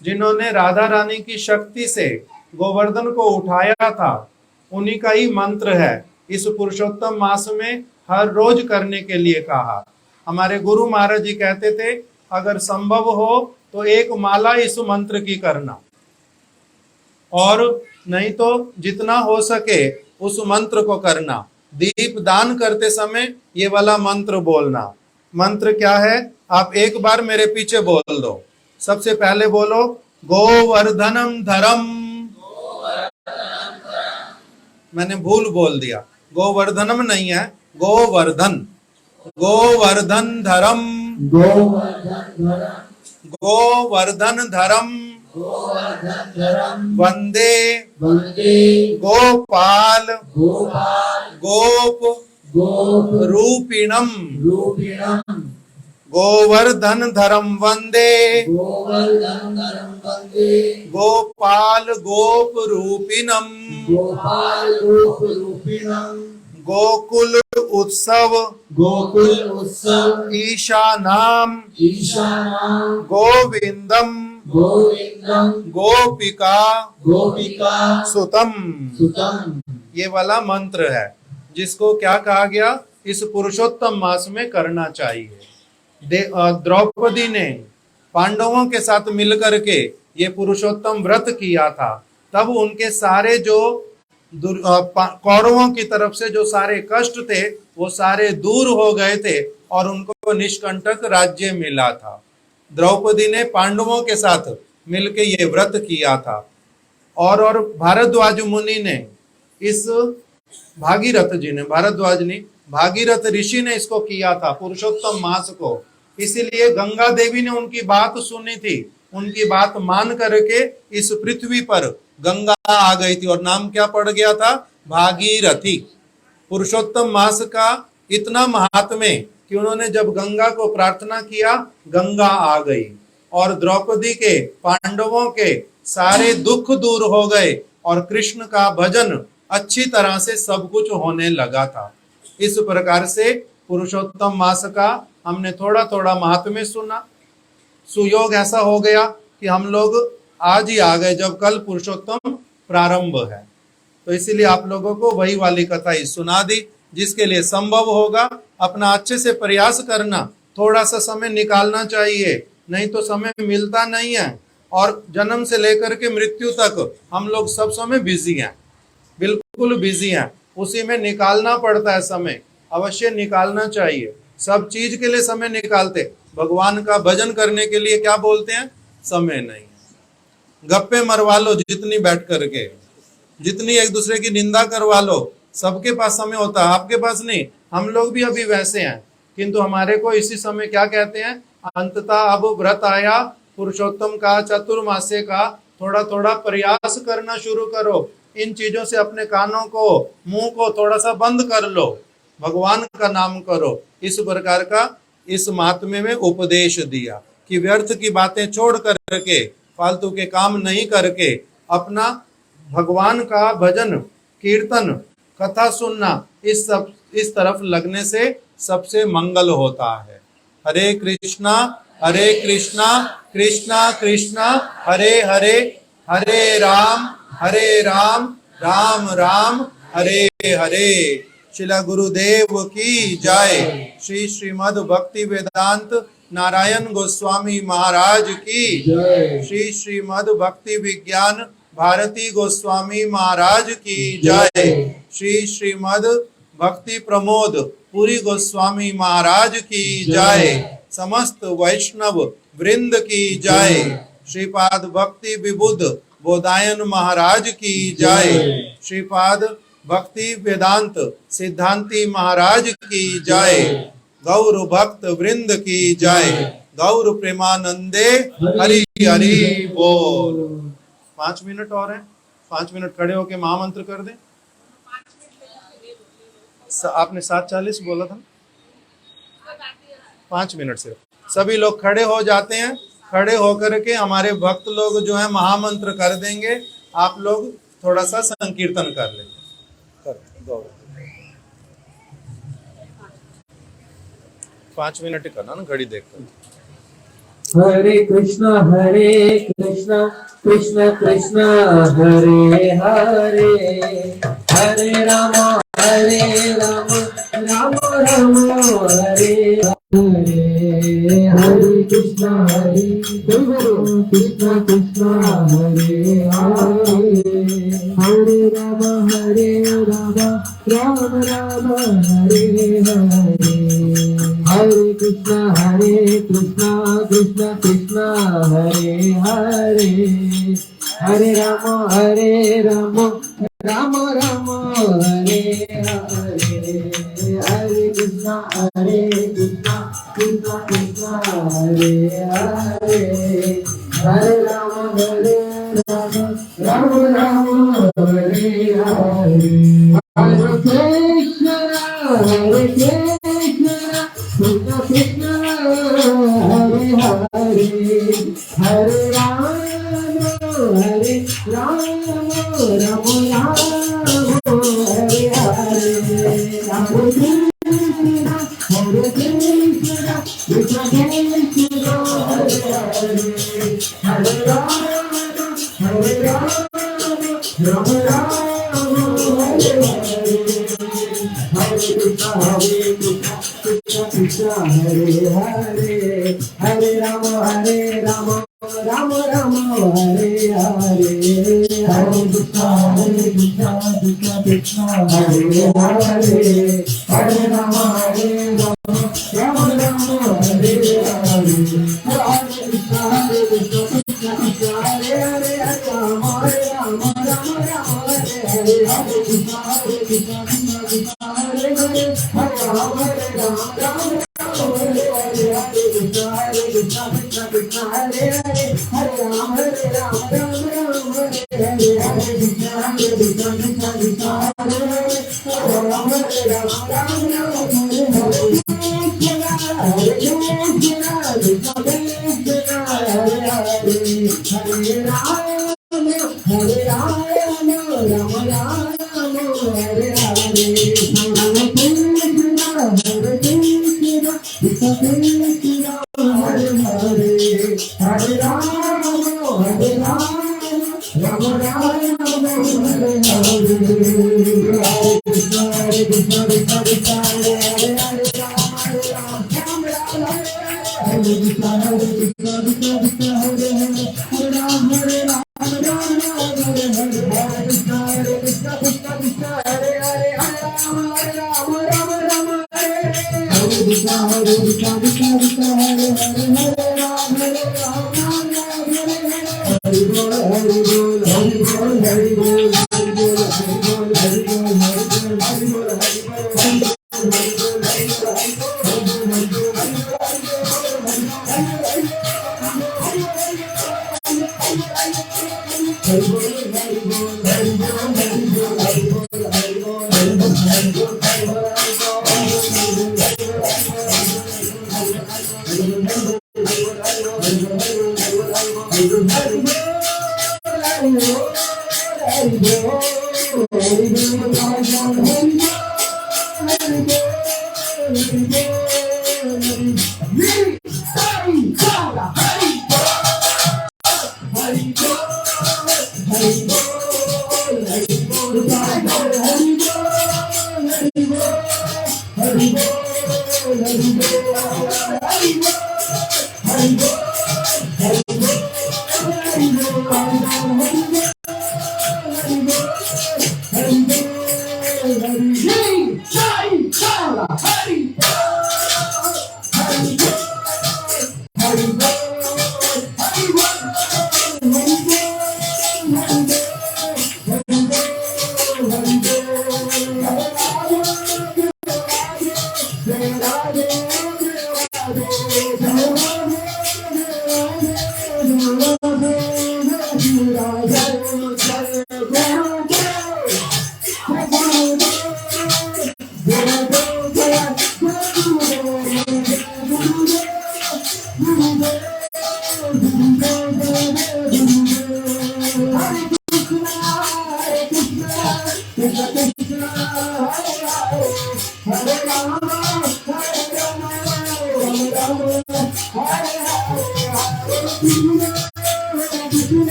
जिन्होंने राधा रानी की शक्ति से गोवर्धन को उठाया था, उन्हीं का ही मंत्र है इस पुरुषोत्तम मास में हर रोज करने के लिए कहा। हमारे गुरु महाराज जी कहते थे, अगर संभव हो तो एक माला इस मंत्र की करना, और नहीं तो जितना हो सके उस मंत्र को करना। दीप दान करते समय ये वाला मंत्र बोलना। मंत्र क्या है, आप एक बार मेरे पीछे बोल दो। सबसे पहले बोलो, गोवर्धनम धरम। मैंने भूल बोल दिया, गोवर्धनम नहीं है, गोवर्धन। गोवर्धन धरम, गोवर्धन धरम, वंदे गोपाल गोप रूपिणम। गोवर्धन धरम वंदे गोपाल गोप रूपिणम। गोकुल उत्सव ईशानाम गोविंदम गोपिका सुतम। ये वाला मंत्र है जिसको क्या कहा गया, इस पुरुषोत्तम मास में करना चाहिए। द्रौपदी ने पांडवों के साथ मिलकर के ये पुरुषोत्तम व्रत किया था, तब उनके सारे जो कौरवों की तरफ से जो सारे कष्ट थे वो सारे दूर हो गए थे और उनको निष्कंटक राज्य मिला था। द्रौपदी ने पांडवों के साथ मिलके ये व्रत किया था। और भारद्वाज मुनि ने इस भागीरथ ऋषि ने इसको किया था पुरुषोत्तम मास को। इसीलिए गंगा देवी ने उनकी बात सुनी थी, उनकी बात मान करके इस पृथ्वी पर गंगा आ गई थी और नाम क्या पड़ गया था, भागीरथी। पुरुषोत्तम मास का इतना महात्म्य कि उन्होंने जब गंगा को प्रार्थना किया, गंगा आ गई और द्रौपदी के, पांडवों के सारे दुख दूर हो गए और कृष्ण का भजन अच्छी तरह से सब कुछ होने लगा था। इस प्रकार से पुरुषोत्तम मास का हमने थोड़ा थोड़ा महात्म्य सुना। सुयोग ऐसा हो गया कि हम लोग आज ही आ गए जब कल पुरुषोत्तम प्रारंभ है, तो इसीलिए आप लोगों को वही वाली कथा ही सुना दी। जिसके लिए संभव होगा अपना अच्छे से प्रयास करना, थोड़ा सा समय निकालना चाहिए, नहीं तो समय मिलता नहीं है। और जन्म से लेकर के मृत्यु तक हम लोग सब समय बिजी हैं, बिल्कुल बिजी हैं, उसी में निकालना पड़ता है समय, अवश्य निकालना चाहिए। सब चीज के लिए समय निकालते, भगवान का भजन करने के लिए क्या बोलते हैं, समय नहीं है। गप्पे मरवा लो जितनी बैठ करके, जितनी एक दूसरे की निंदा करवा लो, सबके पास समय होता है, आपके पास नहीं। हम लोग भी अभी वैसे हैं, किंतु हमारे को इसी समय क्या कहते हैं, अंततः अब व्रत आया पुरुषोत्तम का, चतुर्मासे का, थोड़ा थोड़ा प्रयास करना शुरू करो। इन चीजों से अपने कानों को, मुंह को थोड़ा सा बंद कर लो, भगवान का नाम करो। इस प्रकार का इस महात्म्य में उपदेश दिया कि व्यर्थ की बातें छोड़ करके, फालतू के काम नहीं करके, अपना भगवान का भजन कीर्तन कथा सुनना, इस तरफ लगने से सबसे मंगल होता है। हरे कृष्णा कृष्णा कृष्णा हरे हरे, हरे राम राम राम हरे हरे। श्रीला गुरुदेव की जय। श्री श्रीमद् भक्ति वेदांत नारायण गोस्वामी महाराज की जय। श्री श्रीमद् भक्ति विज्ञान भारती गोस्वामी महाराज की जय। श्री श्रीमद् भक्ति प्रमोद पुरी गोस्वामी महाराज की जय। समस्त वैष्णव वृंद की जय। श्रीपाद भक्ति विबुध बोधायन महाराज की जय। श्रीपाद भक्ति वेदांत सिद्धांति महाराज की जय। गौर भक्त वृंद की जय। गौर प्रेमानंदे हरि हरि बोल। 5 मिनट और हैं। 5 मिनट खड़े होके महामंत्र कर दें। आपने 7:40 बोला था, 5 मिनट सिर्फ। सभी लोग खड़े हो जाते हैं, खड़े होकर के हमारे भक्त लोग जो है महामंत्र कर देंगे। आप लोग थोड़ा सा संकीर्तन कर लेंगे। 5 मिनट ही करना ना, घड़ी देखकर। हरे कृष्णा कृष्ण कृष्ण हरे हरे, हरे राम राम राम हरे हरे। हरे कृष्ण कृष्ण कृष्ण हरे हरे, हरे राम राम राम हरे हरे। हरे कृष्ण कृष्ण कृष्ण हरे हरे, हरे राम राम राम हरे हरे। हरे कृष्ण कृष्ण कृष्ण हरे हरे, हरे राम राम राम हरे हरे। हरे कृष्ण कृष्ण कृष्ण हरे हरे, हरे राम राम राम हरे हरे। हरे कृष्ण कृष्ण कृष्ण हरे हरे, हरे राम राम राम हरे हरे। हरे कृष्ण कृष्ण हरे हरे, हरे राम राम राम हरे हरे। हरे कृष्ण कृष्ण हरे हरे, हरे राम राम राम हरे हरे। हरे कृष्ण कृष्ण हरे हरे, हरे राम राम राम हरे हरे। हरे कृष्ण कृष्ण हरे हरे, हरे राम राम हरे हरे। हरे कृष्ण कृष्ण कृष्ण हरे हरे, हरे राम राम हरे हरे। हरे कृष्ण कृष्ण कृष्ण हरे हरे, हरे राम राम हरे हरे। हरे कृष्ण कृष्ण कृष्ण हरे हरे, हरे राम राम हरे हरे। हरे कृष्ण कृष्ण कृष्ण हरे हरे, हरे राम राम हरे हरे। हरे कृष्ण कृष्ण कृष्ण हरे हरे, हरे राम राम हरे कृष्ण कृष्ण हरे हरे, हरे राम राम हरे हरे। हरे कृष्ण कृष्ण कृष्ण हरे हरे, हरे राम राम हरे हरे। हरे कृष्ण कृष्ण कृष्ण हरे हरे, हरे राम राम हरे हरे। हरि बोल हरि बोल हरि बोल हरि बोल हरि बोल हरि बोल हरि बोल हरि बोल हरि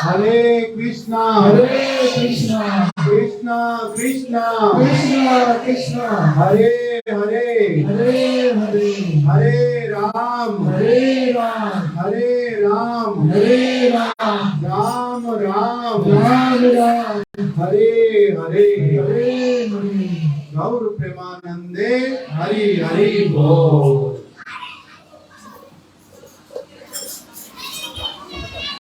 हरे कृष्णा हरे कृष्णा कृष्णा कृष्णा हरे हरे हरे राम राम राम हरे हरे गौर प्रेमानंदे हरि हरि बोल।